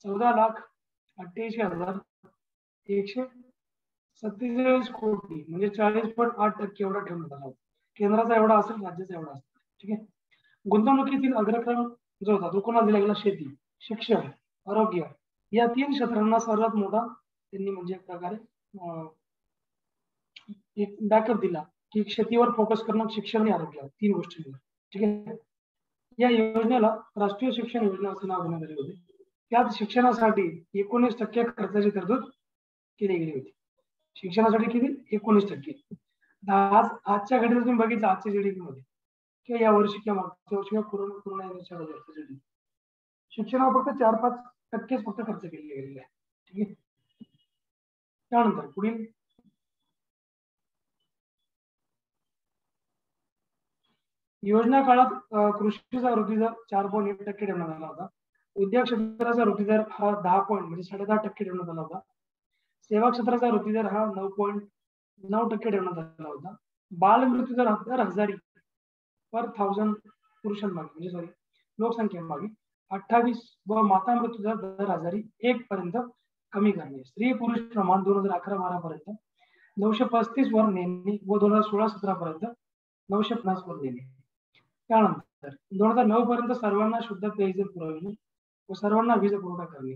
14,88,147 कोटी म्हणजे 40.8% एवढा ठेवण्यात आला होता. केंद्राचा एवढा असेल, राज्याचा एवढा असेल. ठीक आहे. गुंतवणुकीतील अग्रक्रम जो होता तो कोणाला दिला गेला? शेती, शिक्षण, आरोग्य या 3 क्षेत्रांना सर्वात मोठा त्यांनी म्हणजे एक प्रकारे एक बॅकअप दिला की शेतीवर फोकस करणं, शिक्षण आणि आरोग्य 3 गोष्टींवर. ठीक आहे. या योजनेला राष्ट्रीय शिक्षण योजना असं नाव देण्यात आले होते. त्यात शिक्षणासाठी 19% खर्चाची तरतूद केली गेली होती. शिक्षणासाठी किती? 19%. आजच्या घडीला तुम्ही बघितलं आजच्या जीडीपी मध्ये किंवा या वर्षी किंवा मागच्या वर्षी कोरोना येण्याच्या अगोदर शिक्षणावर फक्त 4-5% फक्त खर्च केले गेलेले आहे. ठीक आहे. त्यानंतर पुढील योजना काळात कृषीचा वृद्धी दर 4.1% ठेवण्यात आला होता. उद्योग क्षेत्राचा वृद्धी दर हा 10 म्हणजे 10.5% ठेवण्यात आला होता. सेवा क्षेत्राचा वृद्धी दर हा 9.9% ठेवण्यात आला होता. बाल मृत्यू दर दर हजारी पर 1000 पुरुषांमागे म्हणजे सॉरी लोकसंख्येमागे 28 व माता मृत्यू दर दर हजारी 1 पर्यंत कमी करणे. स्त्री पुरुष प्रमाण 2011-12 पर्यंत 935 वर नेणे व 2016-17 पर्यंत 950 वर नेणे. त्यानंतर 2009 पर्यंत सर्वांना शुद्ध पेयजल पुरवणे व सर्वांना वीज पुरवठा करणे.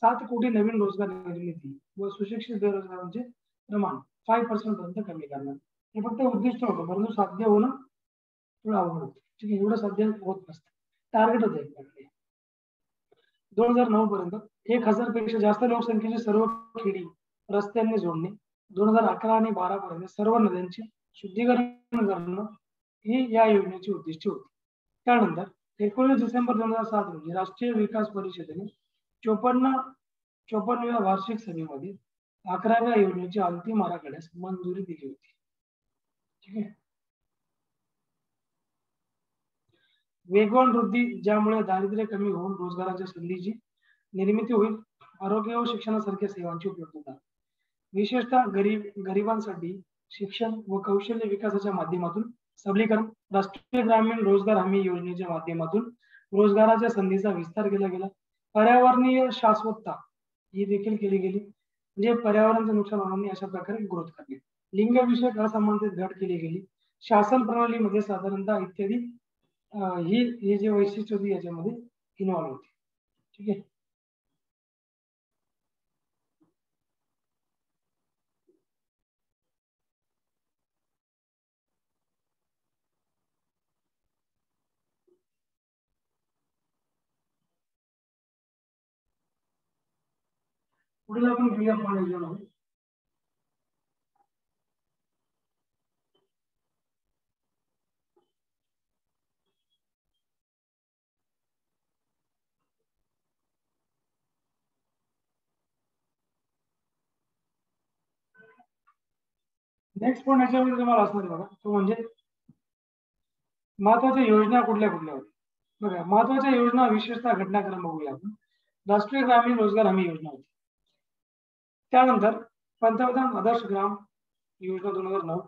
7 कोटी नवीन रोजगार निर्मिती व सुशिक्षित बेरोजगारांचे प्रमाण 5% पर्यंत कमी करणे. हे फक्त उद्दिष्ट होतं, परंतु साध्य होणं थोडं अवघड होतं. ठीक आहे, एवढं साध्य होत नसतं. टार्गेट होतं आपल्याकडे 2009 पर्यंत 1000 पेक्षा जास्त लोकसंख्येची सर्व खेडी रस्त्यांनी जोडणे. 2011 आणि 12 पर्यंत सर्व नद्यांचे शुद्धीकरण करणं ही या योजनेची उद्दिष्टे होती. त्यानंतर 19 डिसेंबर 2007 रोजी राष्ट्रीय विकास परिषदेने 54व्या वार्षिक सभेमध्ये 11व्या योजनेची अंतिम आराखड्यास मंजुरी दिली होती. ठीक आहे. वेगवान वृद्धी ज्यामुळे दारिद्र्य कमी होऊन रोजगाराच्या संधीची निर्मिती होईल. आरोग्य व शिक्षणासारख्या सेवांची उपलब्धता विशेषतः गरिबांसाठी शिक्षण व कौशल्य विकासाच्या माध्यमातून सबलीकरण. राष्ट्रीय ग्रामीण रोजगार हमी योजनेच्या माध्यमातून रोजगाराच्या संधीचा विस्तार केला गेला. पर्यावरणीय शाश्वतता ही देखील केली गेली, म्हणजे पर्यावरणाचं नुकसान होणार नाही अशा प्रकारे ग्रोथ करणे. लिंगविषयक असमानतेत घट केली गेली. शासन प्रणालीमध्ये साधारणतः इत्यादी ही जे वैशिष्ट्य होती याच्यामध्ये इन्व्हॉल्व होती. ठीक आहे. पुढील आपण घेऊया पॉईंट. नेक्स्ट पॉईंट याच्यामध्ये तुम्हाला असणार बघा, तो म्हणजे महत्वाच्या योजना कुठल्या कुठल्या होत्या. बघा, महत्वाच्या योजना विशेषतः घटनाक्रम बघूया आपण. राष्ट्रीय ग्रामीण रोजगार हमी योजना होती. त्यानंतर पंतप्रधान आदर्श ग्राम योजना 2009.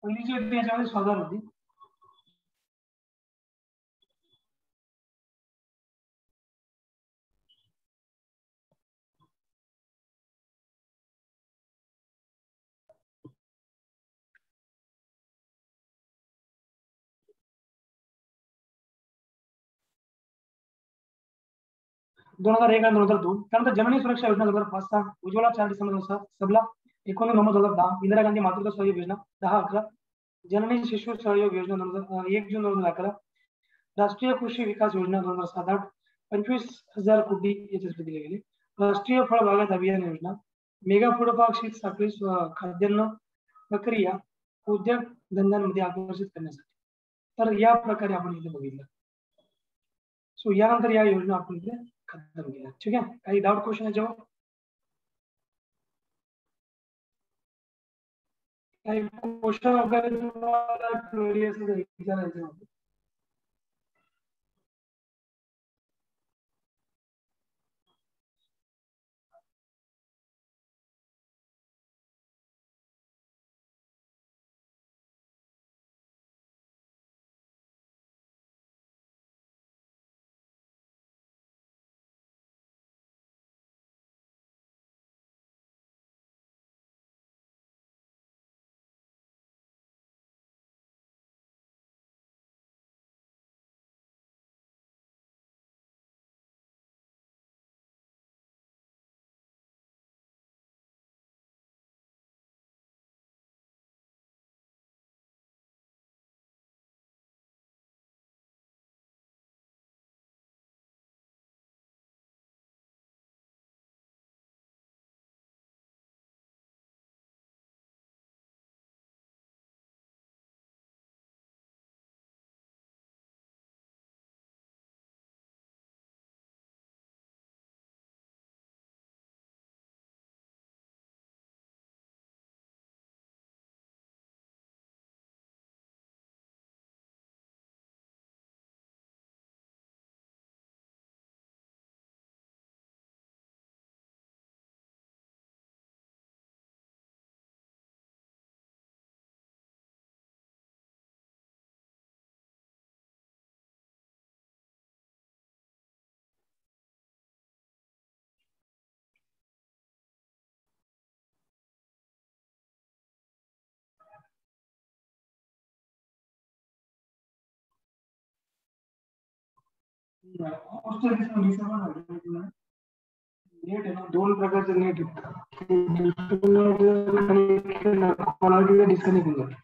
पहिली जी होती याच्यामध्ये स्वाधार होती. दोन हजार 1 आणि 2002. त्यानंतर जननी सुरक्षा योजना 2005-6, उज्ज्वला 4 डिसेंबर 2007, सबला 19 नोव्हेंबर 2010, इंदिरा गांधी मातृत्व सहयोग योजना 10-11, जननी शिशु सहयोग योजना 1 जून 2011, राष्ट्रीय कृषी विकास योजना 2007-8, 25,000 कोटी याच्यासाठी दिले गेले. राष्ट्रीय फळ बागायत अभियान योजना, मेगा फूड पार्क शीत साखळी खाद्यान्न प्रक्रिया उद्योग धंद्यांमध्ये आकर्षित करण्यासाठी. तर या प्रकारे आपण इथे बघितलं. सो यानंतर या योजना आपण इथे खत्म केल्या. ठीक आहे. काही डाऊट क्वेश्चन याच्यावर? काही क्वेश्चन वगैरे तुम्हाला क्वेरी असेल तर विचारायचं. नेट आहे ना, दोन प्रकारचे नेट डिस्कनेक्ट होऊन जाते.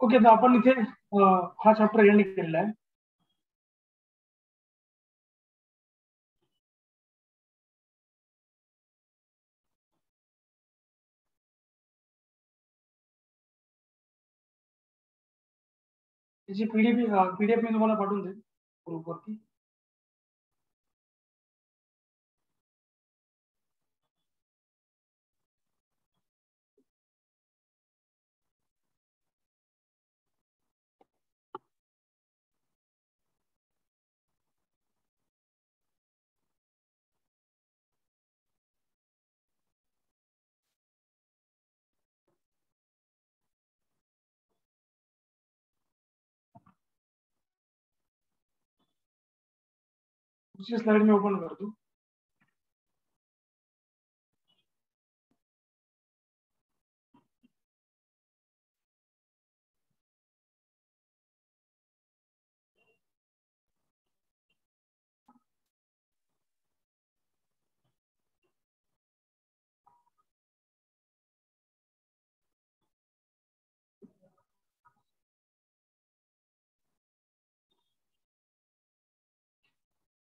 ओके, तर आपण इथे हा चॅप्टर एंड केलेला आहे. त्याची पीडीएफ मी तुम्हाला पाठवून देईन ग्रुपवरती. दुसरी स्लाइड मी ओपन करतो.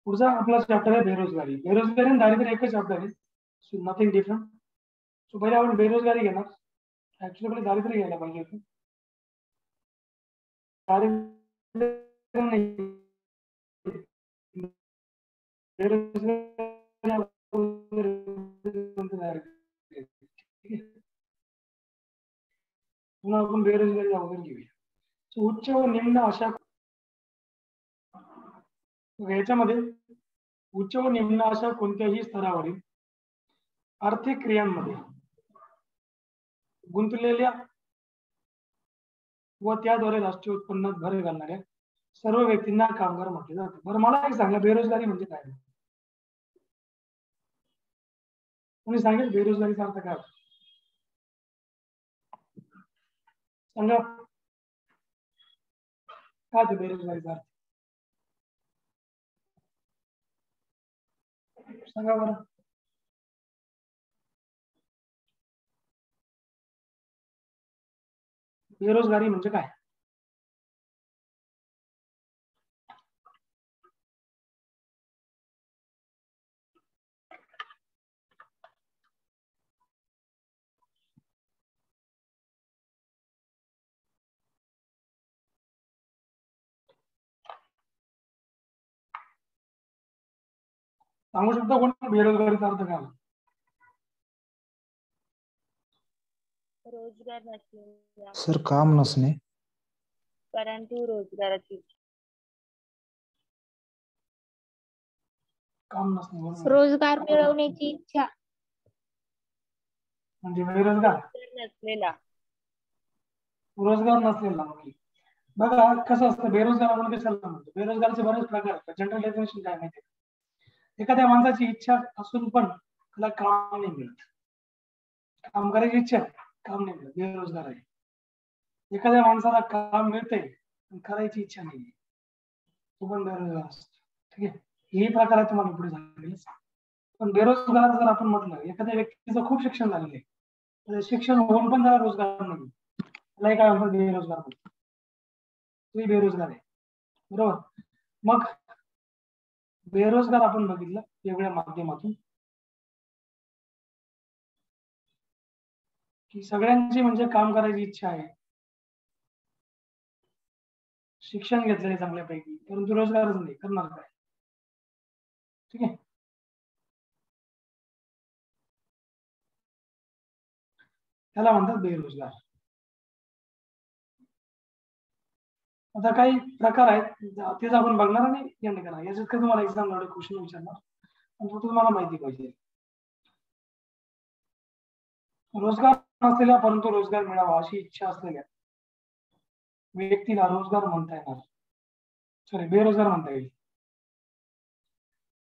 पुढचा आपला चॅप्टर आहे बेरोजगारी. बेरोजगारी आणि दारिद्र्य एकच चॅप्टर आहे, सो नथिंग डिफरंट. सो पहिले आपण बेरोजगारी घेणार. ऍक्च्युली पहिले दारिद्र्य घ्यायला पाहिजे होतं. दारिद्र्य नाही, पुन्हा आपण बेरोजगारी अवघड घेऊया. उच्च व निम्न अशा याच्यामध्ये उच्च व निम्न अशा कोणत्याही स्तरावरील आर्थिक क्रियांमध्ये गुंतलेल्या व त्याद्वारे राष्ट्रीय उत्पन्नात भर घालणाऱ्या सर्व व्यक्तींना कामगार म्हटले जाते. बरं, मला एक सांगा, बेरोजगारी म्हणजे काय? कोणी सांगेल बेरोजगारीचा अर्थ काय? सांगा, काय ते बेरोजगारीचा अर्थ सांगा बरं. बेरोजगारी म्हणजे काय? सांगू शकता कोण बेरोजगारीचा अर्थ काय? रोजगार नसणे. सर, काम नसणे. परंतु रोजगाराची काम नसणे, रोजगार मिळवण्याची इच्छा म्हणजे बेरोजगार नसलेला. रोजगार नसलेला. बघा कसं असतं, बेरोजगार आपण कशाला म्हणतो? बेरोजगारचे बरेच प्रकार असतात. जनरल डेफिनेशन काय माहिती? एखाद्या माणसाची इच्छा असून पण त्याला काम नाही मिळत, काम करायची इच्छा काम नाही मिळत, बेरोजगार आहे. एखाद्या माणसाला काम मिळतंय पण करायची इच्छा नाही, तो पण बेरोजगार असतो. ठीक आहे, हे प्रकार आहे तुम्हाला पुढे सांगितले. पण बेरोजगार जर आपण म्हटलं, एखाद्या व्यक्तीचं खूप शिक्षण झालेलं आहे, शिक्षण होऊन पण त्याला रोजगार नाही, त्याला काय म्हणतात बेरोजगार म्हणतात, तोही बेरोजगार आहे. बरोबर. मग बेरोजगार आपण बघितलं वेगवेगळ्या माध्यमातून की सगळ्यांची म्हणजे काम करायची इच्छा आहे, शिक्षण घेतलेले चांगल्यापैकी, परंतु रोजगारच नाही, करणार काय? ठीक आहे, त्याला म्हणतात बेरोजगार. आता काही प्रकार आहेत तेच आपण बघणार आणि याच्यात काही तुम्हाला एक्झाम ला क्वेश्चन विचारणार, पण तो तुम्हाला माहिती पाहिजे. रोजगार नसलेल्या परंतु रोजगार मिळावा अशी इच्छा असलेल्या व्यक्तीला रोजगार म्हणता येणार, सॉरी बेरोजगार म्हणता येईल.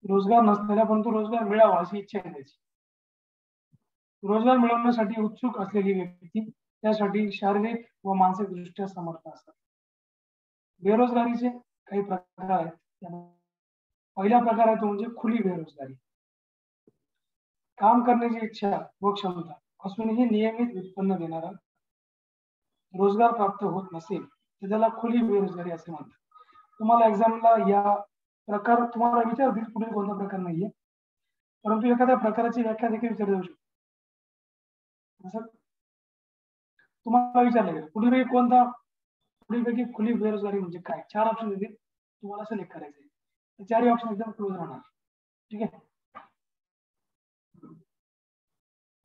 रोजगार नसलेल्या परंतु रोजगार मिळावा अशी इच्छा आहे त्याची. रोजगार मिळवण्यासाठी उत्सुक असलेली व्यक्ती त्यासाठी शारीरिक व मानसिक दृष्ट्या समर्थ असतात. बेरोजगारीचे काही प्रकार आहेत. पहिला प्रकार आहे तो म्हणजे खुली बेरोजगारी. काम करण्याची इच्छा व क्षमता असूनही नियमित उत्पन्न देणारा रोजगार प्राप्त होत नसेल तर त्याला खुली बेरोजगारी असे म्हणतात. तुम्हाला एक्झामला या प्रकार तुम्हाला विचारतील, पुढे कोणता प्रकार नाहीये, परंतु एखाद्या प्रकाराची व्याख्या देखील विचारली जाऊ शकते. जसं तुम्हाला विचारलं गेलं पुढील कोणता, पुढीलपैकी खुली बेरोजगारी म्हणजे काय, 4 ऑप्शन देतील, तुम्हाला सिलेक्ट करायचे. चारही ऑप्शन एकदम क्लोज राहणार. ठीक आहे,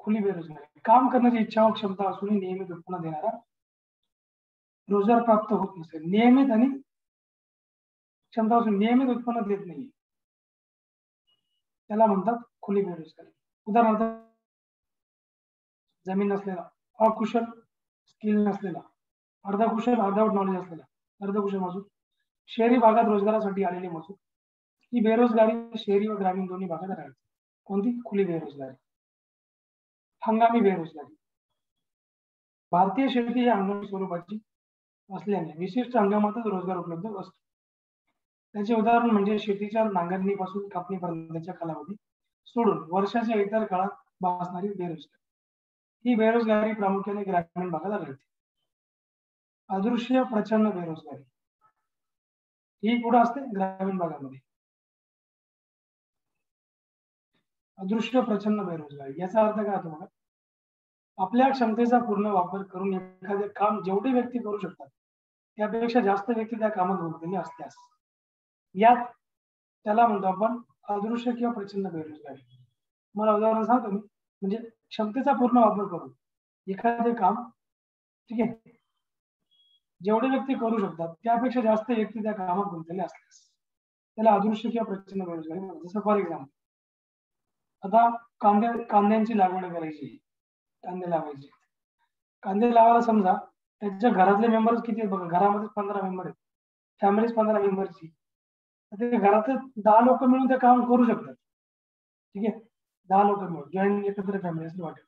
खुली बेरोजगारी काम करण्याची इच्छा व क्षमता असूनही नियमित उत्पन्न देणारा रोजगार प्राप्त होत नसेल. नियमित आणि क्षमता असून नियमित उत्पन्न देत नाही, त्याला म्हणतात खुली बेरोजगारी. उदाहरणार्थ जमीन नसलेला, अकुशल, स्किल नसलेला, अर्धकुशल अर्धवट नॉलेज असलेला, अर्धकुशल मजूर, शहरी भागात रोजगारासाठी आलेले मजूर. ही बेरोजगारी शहरी व ग्रामीण दोन्ही भागात राहते. कोणती? खुली बेरोजगारी. हंगामी बेरोजगारी. भारतीय शेती ही हंगामी स्वरूपाची असल्याने विशिष्ट हंगामातच रोजगार उपलब्ध असतो. त्याचे उदाहरण म्हणजे शेतीच्या नांगरणीपासून कापणीपर्यंतच्या कालावधी सोडून वर्षाच्या इतर काळात भासणारी बेरोजगारी. ही बेरोजगारी प्रामुख्याने ग्रामीण भागात आढळते. अदृश्य प्रचंड बेरोजगारी ही कुठं असते? ग्रामीण भागामध्ये. अदृश्य प्रचंड बेरोजगारी याचा अर्थ काय होतो बघा, आपल्या क्षमतेचा पूर्ण वापर करून एखादे काम जेवढे व्यक्ती करू शकतात त्यापेक्षा जास्त व्यक्ती त्या कामात गुंतलेले असल्यास यात त्याला म्हणतो आपण अदृश्य किंवा प्रचंड बेरोजगारी. मला उदाहरण सांगतो मी, म्हणजे क्षमतेचा पूर्ण वापर करून एखादे काम, ठीक आहे, जेवढे व्यक्ती करू शकतात त्यापेक्षा जास्त व्यक्ती त्या कामात गुंतलेले असल्यास त्याला अदृश्य किंवा प्रचंड बेरोजगारी म्हणतात. जसं फॉर एक्झाम्पल आता कांद्यांची लागवड करायची, कांदे लावायचे, कांदे लावायला समजा त्याच्या घरातले मेंबर्स किती आहेत बघा, घरामध्ये 15 मेंबर आहेत, फॅमिलीज 15 मेंबरची, ते घरातले 10 लोक मिळून ते काम करू शकतात. ठीक आहे, 10 लोक मिळून जॉईंट एकत्र फॅमिली असं वाटेल,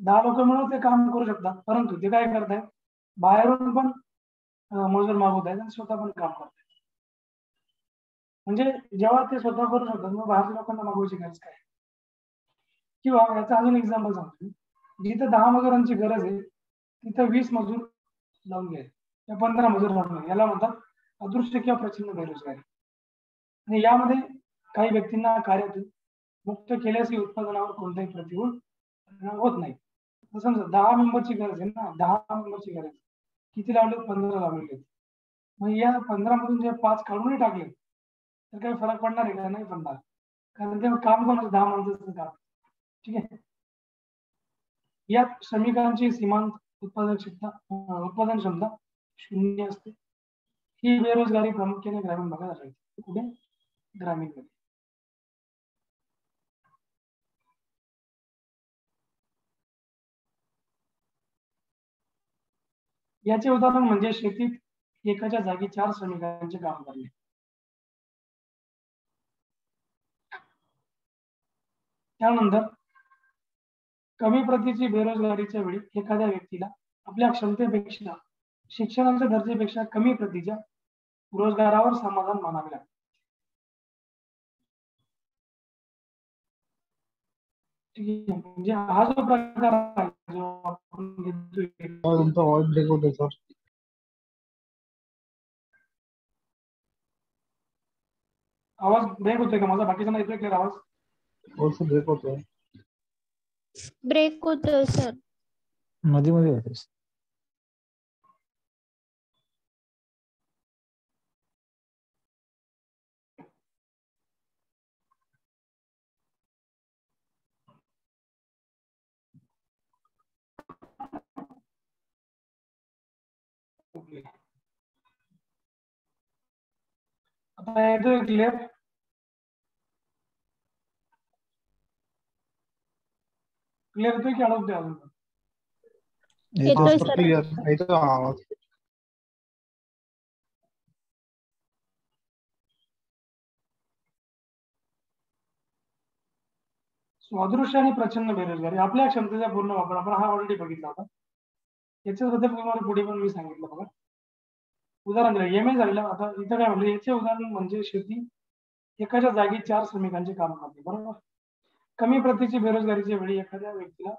10 लोक मिळून ते काम करू शकतात. परंतु ते काय करतायत, बाहेरून पण मजूर मागवत आहेत आणि स्वतः पण काम करतायत. म्हणजे जेव्हा ते स्वतः करू शकतात मग बाहेरच्या लोकांना मागवायची गरज काय. किंवा याचा अजून एक्झाम्पल सांगतो, जिथं 10 मजुरांची गरज आहे तिथं 20 मजूर लावून घ्यायचे, त्या 15 मजूर लावून, याला म्हणतात अदृश्य किंवा प्रचंड बेरोजगारी. आणि यामध्ये काही व्यक्तींना कार्यातून मुक्त केल्यास उत्पादनावर कोणताही प्रतिकूल होत नाही. समजा 10 मेंबरची गरज आहे ना, 10 मेंबरची गरज, किती लावले? 15 लावलेले. मग या 15 मधून जे 5 काढूनही टाकले तर काही फरक पडणार आहे का? नाही पडणार, कारण ते काम कोणाचं 10 माणसाचं काम. ठीक आहे, यात श्रमिकांची सीमांत उत्पादन क्षमता 0 असते. ही बेरोजगारी प्रामुख्याने ग्रामीण भागात आढळते. कुठे? ग्रामीण भागात. याचे उदाहरण म्हणजे शेतीत एकाच्या जागी 4 श्रमिकांचे काम करणे. त्यानंतर कमी प्रतीची बेरोजगारीच्या वेळी एखाद्या व्यक्तीला आपल्या क्षमतेपेक्षा शिक्षणाच्या दर्जेपेक्षा कमी प्रतीच्या रोजगारावर समाधान मानावे लागते. ठीक आहे, म्हणजे हा जो प्रकार आहे जो आपण घेतोय, तुमचा आवाज ब्रेक होतोय सर. आवाज ब्रेक होतोय का माझा? बाकीच्यांना येतोय क्लिअर आवाज? हो सर, ब्रेक होतोय. ब्रेक होतोय सर. मध्ये मध्ये होते. आता येतोय क्लिअर? क्लिअर येतोय की अडकतोय अजून? येतोय सर सर. क्लिअर येतोय आवाज. स्वादृश्य आणि प्रचंड बेरोजगारी. आपल्या क्षमतेचा पूर्ण वापर आपण हा ऑलरेडी बघितला होता. याच्याबद्दल तुम्हाला पुढे पण मी सांगितलं बघा. उदाहरण दिलं एम ए झालेलं. आता इथं काय म्हणलं, याचे उदाहरण म्हणजे शेती एकाच्या जागी 4 श्रमिकांचे काम करते, बरोबर. कमी प्रतीची बेरोजगारीच्या वेळी एखाद्या व्यक्तीला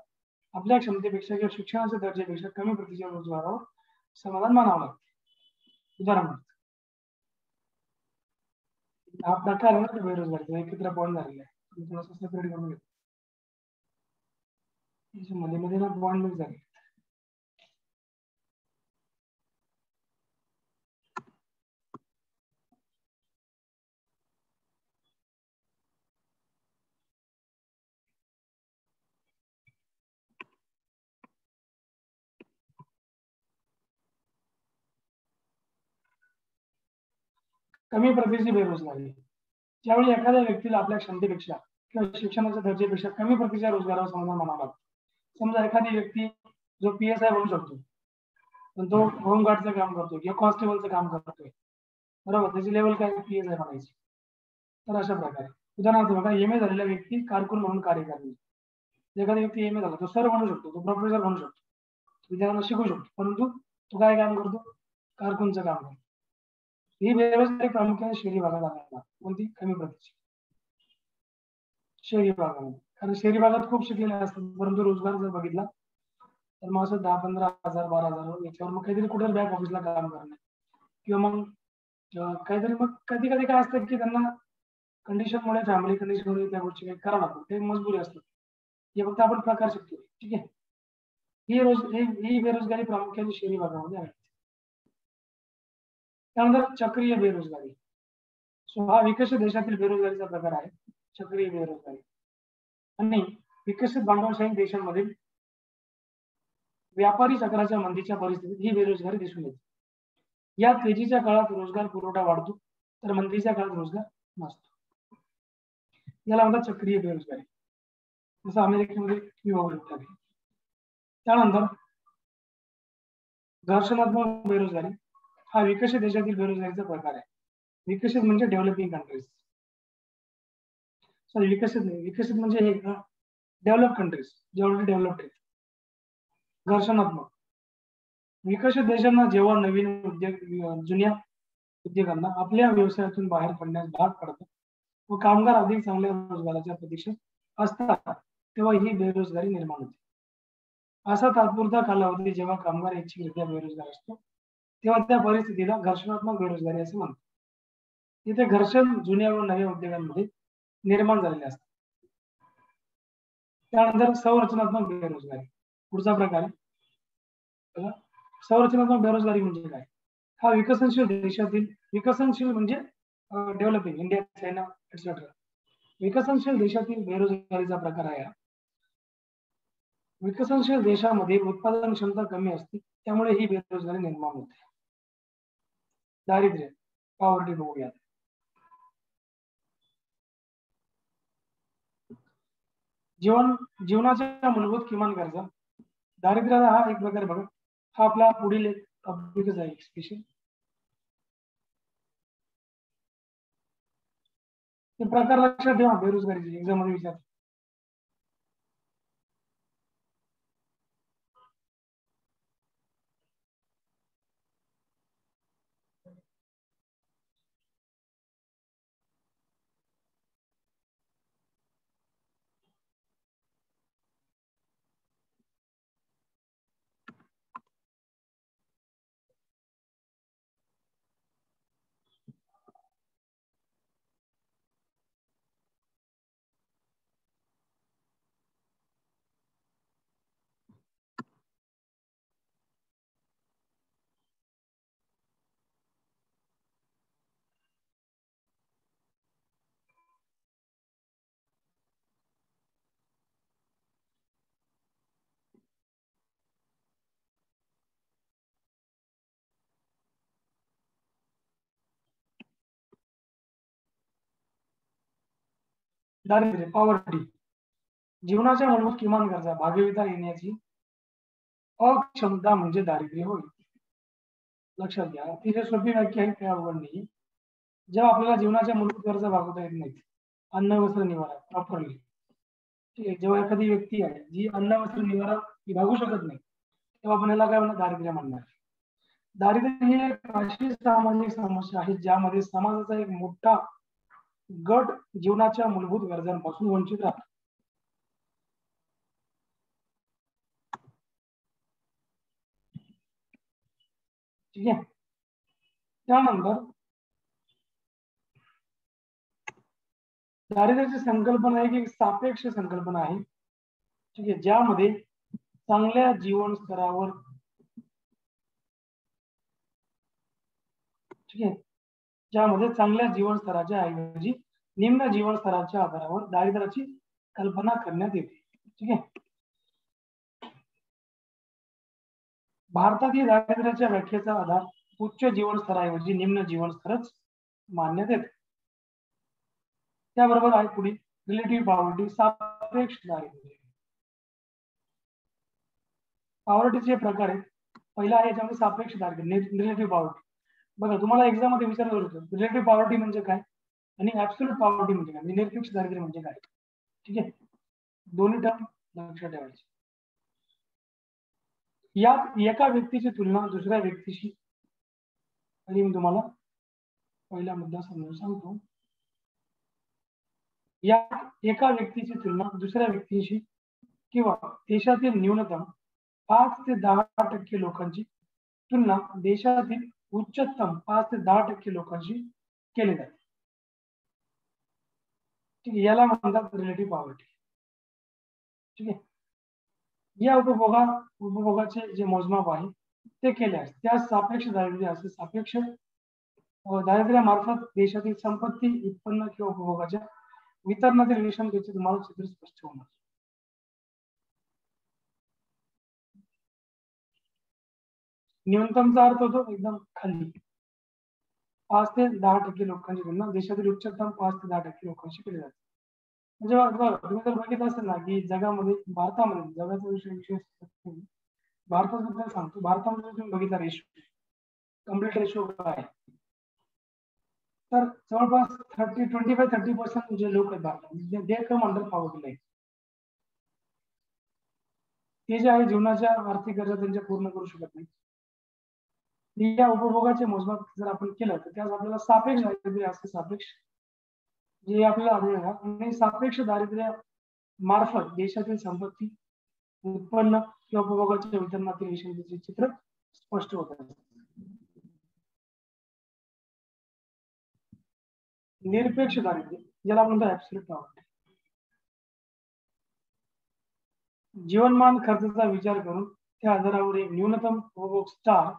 आपल्या क्षमतेपेक्षा किंवा शिक्षणाच्या दर्जापेक्षा कमी प्रतीच्या रोजगारावर समाधान मानावं लागते. उदाहरण हा प्रकार आहे ना बेरोजगारीचा, एकत्र बॉन्ड झालेला आहे. थोडंसं सेपरेट करून घेतो. मध्ये मध्ये ना बॉन्ड मिक्स झाले. कमी प्रतीची बेरोजगारी. ज्यावेळी एखाद्या व्यक्तीला आपल्या क्षमतेपेक्षा किंवा शिक्षणाच्या दर्जेपेक्षा कमी प्रतीच्या रोजगारावर समाधान मानावं लागतं. समजा एखादी व्यक्ती जो PSI बनू शकतो, पण तो होमगार्डचं काम करतोय किंवा कॉन्स्टेबलचं काम करतोय, बरोबर, त्याची लेवल काय PSI बनायची. तर अशा प्रकारे उदाहरणार्थ बघा, MA झालेला व्यक्ती कारकून म्हणून कार्य करणे. एखादा व्यक्ती MA झाला तो सर बनू शकतो, तो प्रोफेसर बनू शकतो, विद्यार्थ्यांना शिकू शकतो, परंतु तो काय काम करतो? कारकूनचं काम करतो. ही बेरोजगारी प्रामुख्याने शहरी भागात आढळतात. कोणती? कमी प्रतीची शहरी भागामध्ये. कारण शहरी भागात खूप शिकलेले असतात, परंतु रोजगार जर बघितला तर मग असं 10-15,000 12,000 याच्यावर मग काहीतरी कुठे बॅक ऑफिसला काम करणे किंवा मग काहीतरी. मग कधी कधी काय असतं की त्यांना कंडिशनमुळे, फॅमिली कंडिशनमुळे त्या गोष्टी काही करावं लागतात, ते मजबुरी असतात. हे फक्त आपण प्रकार शिकतो, ठीक आहे. ही बेरोजगारी प्रामुख्याने शहरी भागामध्ये आहे. त्यानंतर चक्रीय बेरोजगारी. हा विकसित देशातील बेरोजगारीचा प्रकार आहे, चक्रीय बेरोजगारी. आणि विकसित भांडवलशाही देशांमधील व्यापारी चक्राच्या मंदीच्या परिस्थितीत ही बेरोजगारी दिसून येते. या तेजीच्या काळात रोजगार पुरवठा वाढतो, तर मंदीच्या काळात रोजगार नसतो. याला म्हणतात चक्रीय बेरोजगारी, जसं अमेरिकेमध्ये तुम्ही बघू शकता. त्यानंतर घर्षणात्मक बेरोजगारी. हा विकसित देशातील बेरोजगारीचा प्रकार आहे. विकसित म्हणजे डेव्हलपिंग कंट्रीज, सॉरी विकसित नाही, विकसित म्हणजे हे डेव्हलप कंट्रीज, जे ऑलरेडी डेव्हलप्ड आहेत. घर्षणात्मक. विकसित देशांना जेव्हा नवीन उद्योग जुन्या उद्योगांना आपल्या व्यवसायातून बाहेर पडण्यास भाग पडतात व कामगार अधिक चांगल्या रोजगाराच्या प्रतीक्षेत असतात, तेव्हा ही बेरोजगारी निर्माण होते. असा तात्पुरता कालावधी जेव्हा कामगार इच्छितरित्या बेरोजगार असतो, तेव्हा त्या परिस्थितीला घर्षणात्मक बेरोजगारी असे म्हणतात. इथे घर्षण जुन्या व नव्या उद्योगांमध्ये निर्माण झालेले असतात. त्यानंतर संरचनात्मक बेरोजगारी. पुढचा प्रकार आहे संरचनात्मक बेरोजगारी म्हणजे काय? हा विकसनशील देशातील, विकसनशील म्हणजे डेव्हलपिंग, इंडिया, चायना एक्सेट्रा, विकसनशील देशातील बेरोजगारीचा प्रकार आहे. विकसनशील देशामध्ये उत्पादन क्षमता कमी असते, त्यामुळे ही बेरोजगारी निर्माण होते. दारिद्र्य, पॉवर्टी बघूयात. जीवनाच्या मूलभूत किमान गरजा. दारिद्र्याचा हा एक प्रकार बघा, हा आपला पुढील एक टॉपिकच आहे स्पेशल. हे प्रकार लक्षात ठेवा बेरोजगारीचे, एक्झाम मध्ये विचार. दारिद्र्य पॉवर्टी, जीवनाच्या मूलभूत किमान गरजा भागविता येण्याची अक्षमता म्हणजे दारिद्र्य होय. लक्षात घ्या, अतिशय सोपी व्याख्या आहे, काही अवघड नाही. जेव्हा आपल्याला जीवनाच्या मूलभूत गरजा भागवता येत नाहीत, अन्न वस्त्र निवारा प्रॉपरली, ठीक आहे, जेव्हा एखादी व्यक्ती आहे जी अन्न वस्त्र निवारा ही भागू शकत नाही, तेव्हा आपण याला काय म्हणणार, दारिद्र्य म्हणणार. दारिद्र्य ही एक अशी सामाजिक समस्या आहे ज्यामध्ये समाजाचा एक मोठा गट जीवनाच्या मूलभूत गरजांपासून वंचित राहतो. ठीक आहे. त्यानंतर दारिद्र्याची संकल्पना आहे की सापेक्ष संकल्पना आहे, ठीक आहे, ज्यामध्ये चांगल्या जीवन स्तरावर, ठीक आहे, ज्यामध्ये चांगल्या जीवन स्तराच्या ऐवजी निम्न जीवन स्तराच्या आधारावर दारिद्र्याची कल्पना करण्यात येते. ठीक आहे. भारतातील दारिद्र्याच्या व्याख्येचा आधार उच्च जीवन स्तराऐवजी निम्न जीवन स्तरच मानण्यात येते. त्याबरोबर आहे पुढील रिलेटिव्ह पॉवर्टी, सापेक्ष दारिद्र्य. पॉवर्टीचे प्रकार आहेत. पहिला आहे याच्यामध्ये सापेक्ष दारिद्र्य, रिलेटिव्ह पॉवर्टी. बघा, तुम्हाला एक्झाम मध्ये विचारलं होतं रिलेटिव्ह पॉवर्टी म्हणजे काय आणि ऍब्सोल्यूट पॉवर्टी म्हणजे काय, निरपेक्ष दारिद्र्य म्हणजे काय. ठीक आहे, दोन्ही टर्म लक्षात ठेवायचे. यात एका व्यक्तीची तुलना दुसऱ्या व्यक्तीशी, आणि मी तुम्हाला पहिला मुद्दा समजून सांगतो. यात एका व्यक्तीची तुलना दुसऱ्या व्यक्तीशी किंवा देशातील न्यूनतम 5 ते 10% लोकांची तुलना देशातील उच्चतम 5 ते 10% लोकांशी केली जाते. ठीक आहे, याला म्हणतात रिलेटिव्ह पॉवर्टी. ठीक आहे. या उपभोगाचे जे मोजमाप आहे ते केल्यास त्यास सापेक्ष दारिद्र्य असे. सापेक्ष दारिद्र्यामार्फत देशातील संपत्ती, उत्पन्न किंवा उपभोगाच्या वितरणातील विषमतेचे तुम्हाला चित्र स्पष्ट होणार. न्यूनतमचा अर्थ होतो एकदम खाली 5 ते 10% लोकांची तुलना देशातील उच्चतम 5 ते 10% लोकांशी केली जाते. म्हणजे तुम्ही जर बघितलं असेल ना की जगामध्ये, भारतामध्ये, जगाचा विषय भारताबद्दल सांगतो, भारतामध्ये तुम्ही बघितला रेशो, कम्प्लीट रेशो काय आहे, तर जवळपास 25-30% जे लोक आहेत भारतात दे कम अंडर पॉवर्टी लाईन. ते जे आहे जीवनाच्या आर्थिक गरजा त्यांच्या पूर्ण करू शकत नाही. या उपभोगाचे मोजमाप जर आपण केलं तर त्यास आपल्याला सापेक्ष दारिद्र्य असते. सापेक्ष जे आपल्याला आढळेल, आणि सापेक्ष दारिद्र्य मार्फत देशातील संपत्ती, उत्पन्न किंवा उपभोगाच्या वितरणातील विषमतेचे चित्र स्पष्ट होत आहे. निरपेक्ष दारिद्र्य ज्याला आपण म्हणतो ऍब्सोल्यूट पॉवर्टी, जीवनमान खर्चाचा विचार करून त्या आधारावर एक न्यूनतम उपभोग स्टार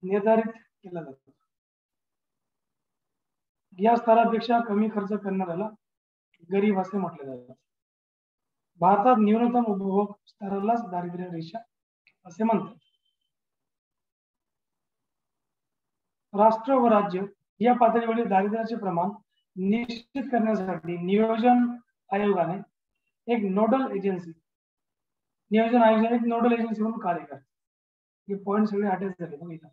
निर्धारित केला जातो. या स्तरापेक्षा कमी खर्च करणाऱ्याला गरीब असे म्हटले जाते. भारतात न्यूनतम उपभोग स्तरालाच दारिद्र्य रेषा असे म्हणतात. राष्ट्र व राज्य या पातळीवरील दारिद्र्याचे प्रमाण निश्चित करण्यासाठी नियोजन आयोगाने एक नोडल एजन्सी, म्हणून कार्य करते. हे पॉइंट सगळे अटॅच झाले बघा.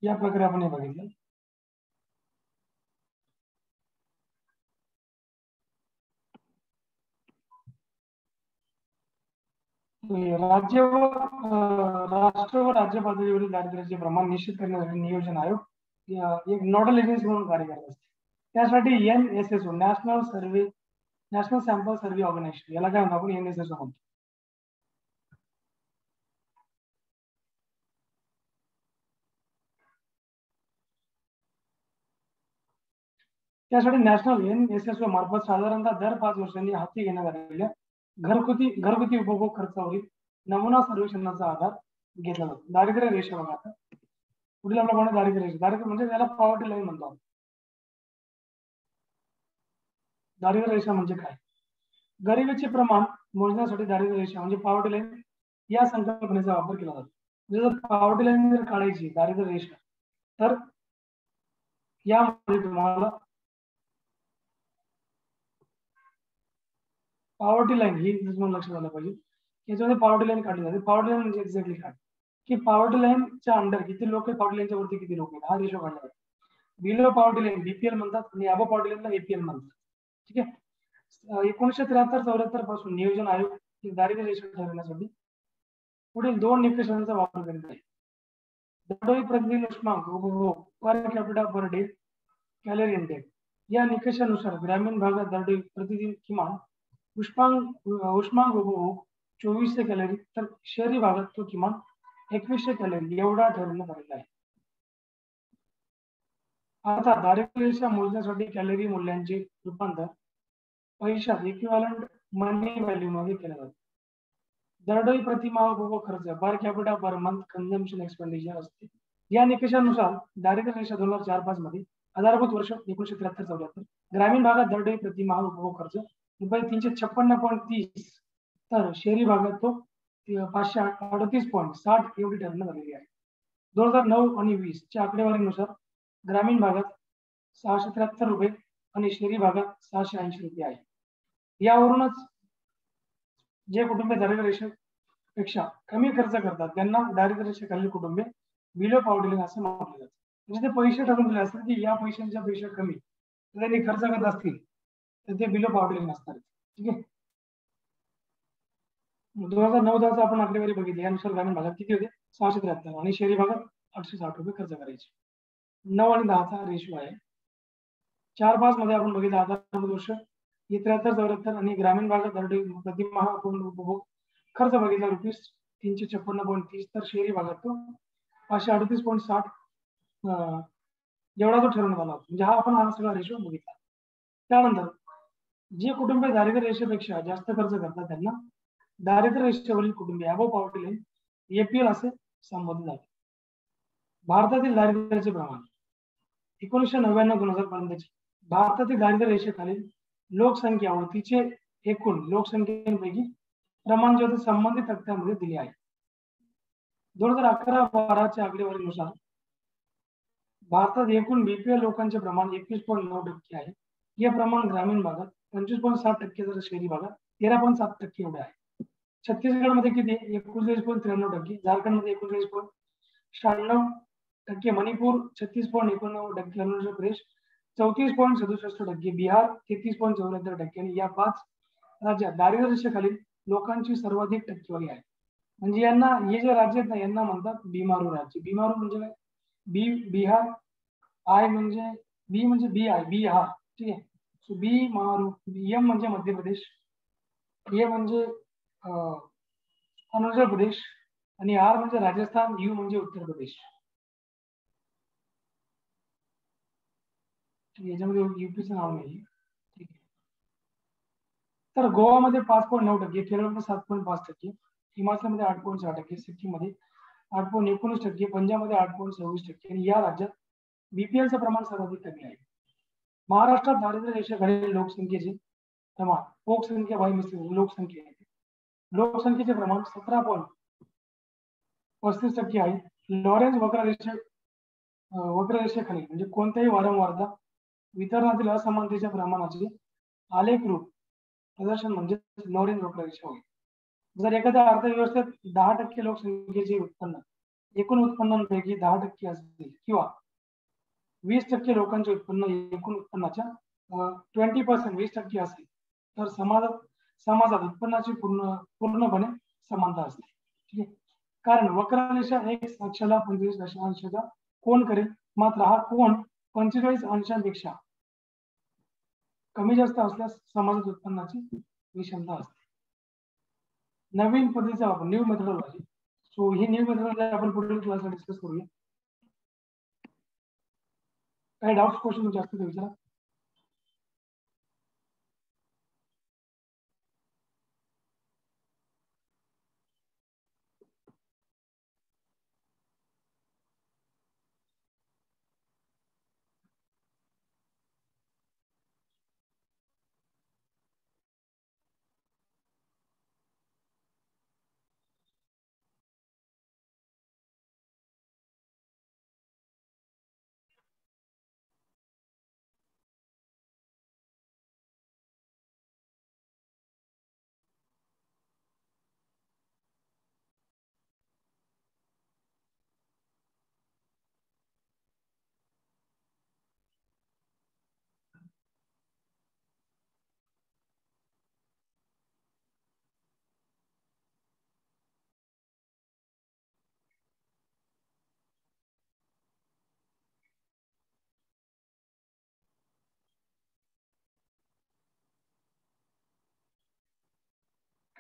या प्रकारे आपण हे बघितलं. राज्य व राष्ट्र व राज्य पातळीवरील दारिद्र्याचे प्रमाण निश्चित करण्यासाठी नियोजन आयोग एक नोडल एजन्सी म्हणून कार्य करत असते. त्यासाठी NSSO national sample survey organisation, याला काय म्हणतो आपण, NSSO म्हणतो. त्यासाठी नॅशनल NSSO मार्फत साधारणतः दर 5 वर्षांनी हाती घेण्यात आलेल्या घरगुती उपभोग खर्चावरील नमुना सर्वेक्षणाचा आधार घेतला जातो. दारिद्र्य रेषा बघा आता पुढील आपला कोण दारिद्र्य रेषा. दारिद्र्य म्हणजे त्याला पॉवर्टी लाईन म्हणतो. दारिद्र्य रेषा म्हणजे काय? गरिबीचे प्रमाण मोजण्यासाठी दारिद्र्य रेषा म्हणजे पॉवर्टी लाईन या संकल्पनेचा वापर केला जातो. जर पॉवर्टी लाईन जर काढायची दारिद्र्य रेषा, तर यामध्ये तुम्हाला पॉवर्टी लाईन ही लक्षात आलं पाहिजे. याच्यामध्ये पॉवर्टी लाईन काढली जाते. पॉवर्टी लाईन म्हणजे एक्झॅक्टली काय की पॉवर्टी लाईनच्या अंडर किती लोक आहेत, पॉवर्टी लाईनच्या वरती किती लोक आहेत, हा रेशो काढला जातो. बिलो पॉवर्टी लाईन BPL म्हणतात आणि अबो पॉवर्टी लाईनला APL म्हणतात. ठीक आहे. 1973-74 पासून नियोजन आयोग दारिद्र्य रेषा ठरवण्यासाठी पुढील 2 निकषांचा वापर करीत आहे. दरडोई प्रतिदिन उष्मांक उपभोग per capita per day calorie index या निकषानुसार ग्रामीण भागात दरडोई प्रतिदिन किमान उष्मांक उपभोग 2400 कॅलरी, तर शहरी भागात तो किमान 2100 कॅलरी एवढा ठरवण्यात आलेला आहे. आता दारिद्र्य रेषा मोजण्यासाठी कॅलरी मूल्यांचे रूपांतर पैशात इक्विव्हॅलंट मनी व्हॅल्यू मध्ये केलं जातं. दरडोई प्रतिमाह उपभोग खर्च per capita per month consumption expenditure असते. या निकषानुसार दारिद्र्य रेषा 2004-5 मध्ये आधारभूत वर्ष 1973-74 ग्रामीण भागात दरडोई प्रतिमाह उपभोग खर्च ₹356.30, तर शहरी भागात तो 538.60 एवढी ठरवण्यात आलेली आहे. 2009 आणि 20 च्या आकडेवारीनुसार ग्रामीण भागात ₹673 आणि शहरी भागात ₹680 आहे. यावरूनच जे कुटुंबे दारिद्र्य रेषेपेक्षा कमी खर्च करतात त्यांना दारिद्र्य रेषेखालील कुटुंबे बिलो पॉवर्टी लाईन असं म्हटलं जातं. म्हणजे ते पैसे ठरवून दिले असतात की या पैशांच्या पेक्षा कमी त्यांनी खर्च करत असतील तर ते बिलो पॉवर्टी लाईन असणार. ठीक आहे. 2009-10 आपण आकडेवारी बघितली. यानुसार ग्रामीण भागात किती होते? 673 आणि शहरी भागात ₹860 खर्च करायचे. 9 आणि 10चा रेशो आहे. 4-5 मध्ये आपण बघितलं आधारभूत वर्ष 73-74 आणि ग्रामीण भागात दरडोई प्रतिमाह उपभोग खर्च बघितला ₹356.30, तर शहरी भागात तो 538.60 एवढा तो ठरवण्यात आला. म्हणजे हा सगळा रेशो बघितला. त्यानंतर जे कुटुंबे दारिद्र्य रेषेपेक्षा जास्त खर्च करतात त्यांना दारिद्र्य रेषेवरील कुटुंबे अबोव पॉवर्टी लाईन APL असे संबोधले जाते. भारतातील दारिद्र्याचे प्रमाण 1999-2000 पर्यंतची भारतातील दारिद्र्य रेषेखालील लोकसंख्या व तिचे एकूण लोकसंख्येपैकी प्रमाण जे होते संबंधित तक्त्यामध्ये दिले आहे. 2011-12 आकडेवारीनुसार भारतात एकूण BPL लोकांचे प्रमाण 21.9% आहे. हे प्रमाण ग्रामीण भागात 25.7%, तर शहरी भागात 13.7% एवढे आहे. छत्तीसगडमध्ये किती? 29.93%, झारखंडमध्ये 29.96%, मणिपूर 36.89%, अरुणाचल प्रदेश 34.67%, बिहार 33.74% आणि या 5 राज्यात दारिद्र्य रेषेखालील लोकांची सर्वाधिक टक्केवारी आहे. म्हणजे यांना हे जे राज्य आहेत ना यांना म्हणतात बिमारू राज्य. बिमारू म्हणजे काय? बिहार, आय म्हणजे बिहार. ठीक आहे. सो बिमारू. एम म्हणजे मध्य प्रदेश, ए म्हणजे अरुणाचल प्रदेश आणि आर म्हणजे राजस्थान, यू म्हणजे उत्तर प्रदेश. याच्यामध्ये युपीचं नाव नाही. ठीक आहे. तर गोवामध्ये 5.9%, केरळमध्ये 7.5%, हिमाचलमध्ये 8.6%, सिक्कीममध्ये 8.19%, पंजाबमध्ये 8.26% आणि या राज्यात BPLचं प्रमाण सर्वाधिक कमी आहे. महाराष्ट्रात दारिद्र्य रेषेखालील लोकसंख्येचे प्रमाण लोकसंख्या लोकसंख्येचे प्रमाण 17.35% आहे. लॉरेन्स वक्ररेषेखाली म्हणजे कोणत्याही वारंवारता वितरणातील असमानतेच्या प्रमाणाचे आलेख रूप प्रदर्शन म्हणजे लॉरेन्स वक्ररेषा होय. जर एखाद्या अर्थव्यवस्थेत 10% लोकसंख्येचे उत्पन्न एकूण उत्पन्नापैकी 10% असतील किंवा 20% लोकांचे उत्पन्न एकूण उत्पन्नाच्या 20% 20% असेल तर समाजात उत्पन्नाची पूर्णपणे समानता असते. ठीक आहे. कारण वक्ररेषा x अक्षाला 45 कोण करेल, मात्र हा कोण 45 अंशांपेक्षा कमी जास्त असल्यास समाजात उत्पन्नाची विषमता असते. नवीन पद्धतीचा वापर, न्यू मेथडॉलॉजी. सो ही न्यू मेथडॉलॉजी आपण पुढील क्लासला डिस्कस करूया. काही डाउट्स क्वेश्चन जास्त विचारा.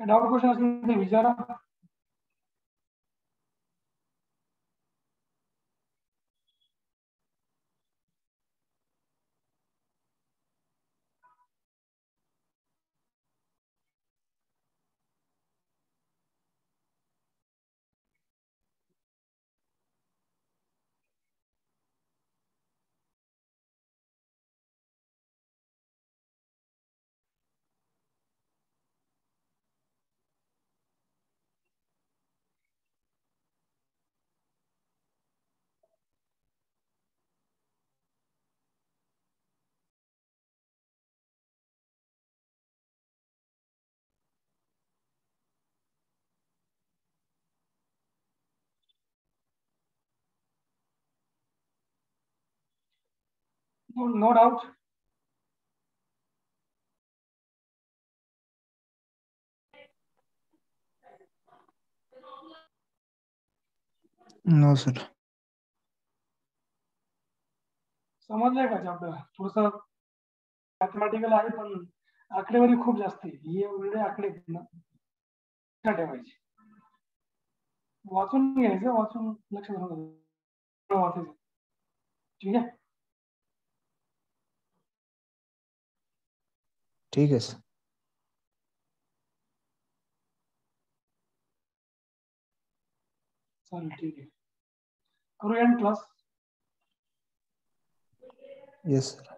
काही डाउट क्वेश्चन असेल तर विचारा. No doubt. No sir. समजलंय का चॅप्टर? थोडस मॅथमॅटिकल आहे पण आकडेवारी खूप जास्त आहे. ही एवढे आकडे ठेवायचे, वाचून घ्यायचं, वाचून लक्ष धरून वाचायचं. ठीक आहे. ठीक है सर. चालेल, ठीक आहे. करूया क्लास. Yes sir.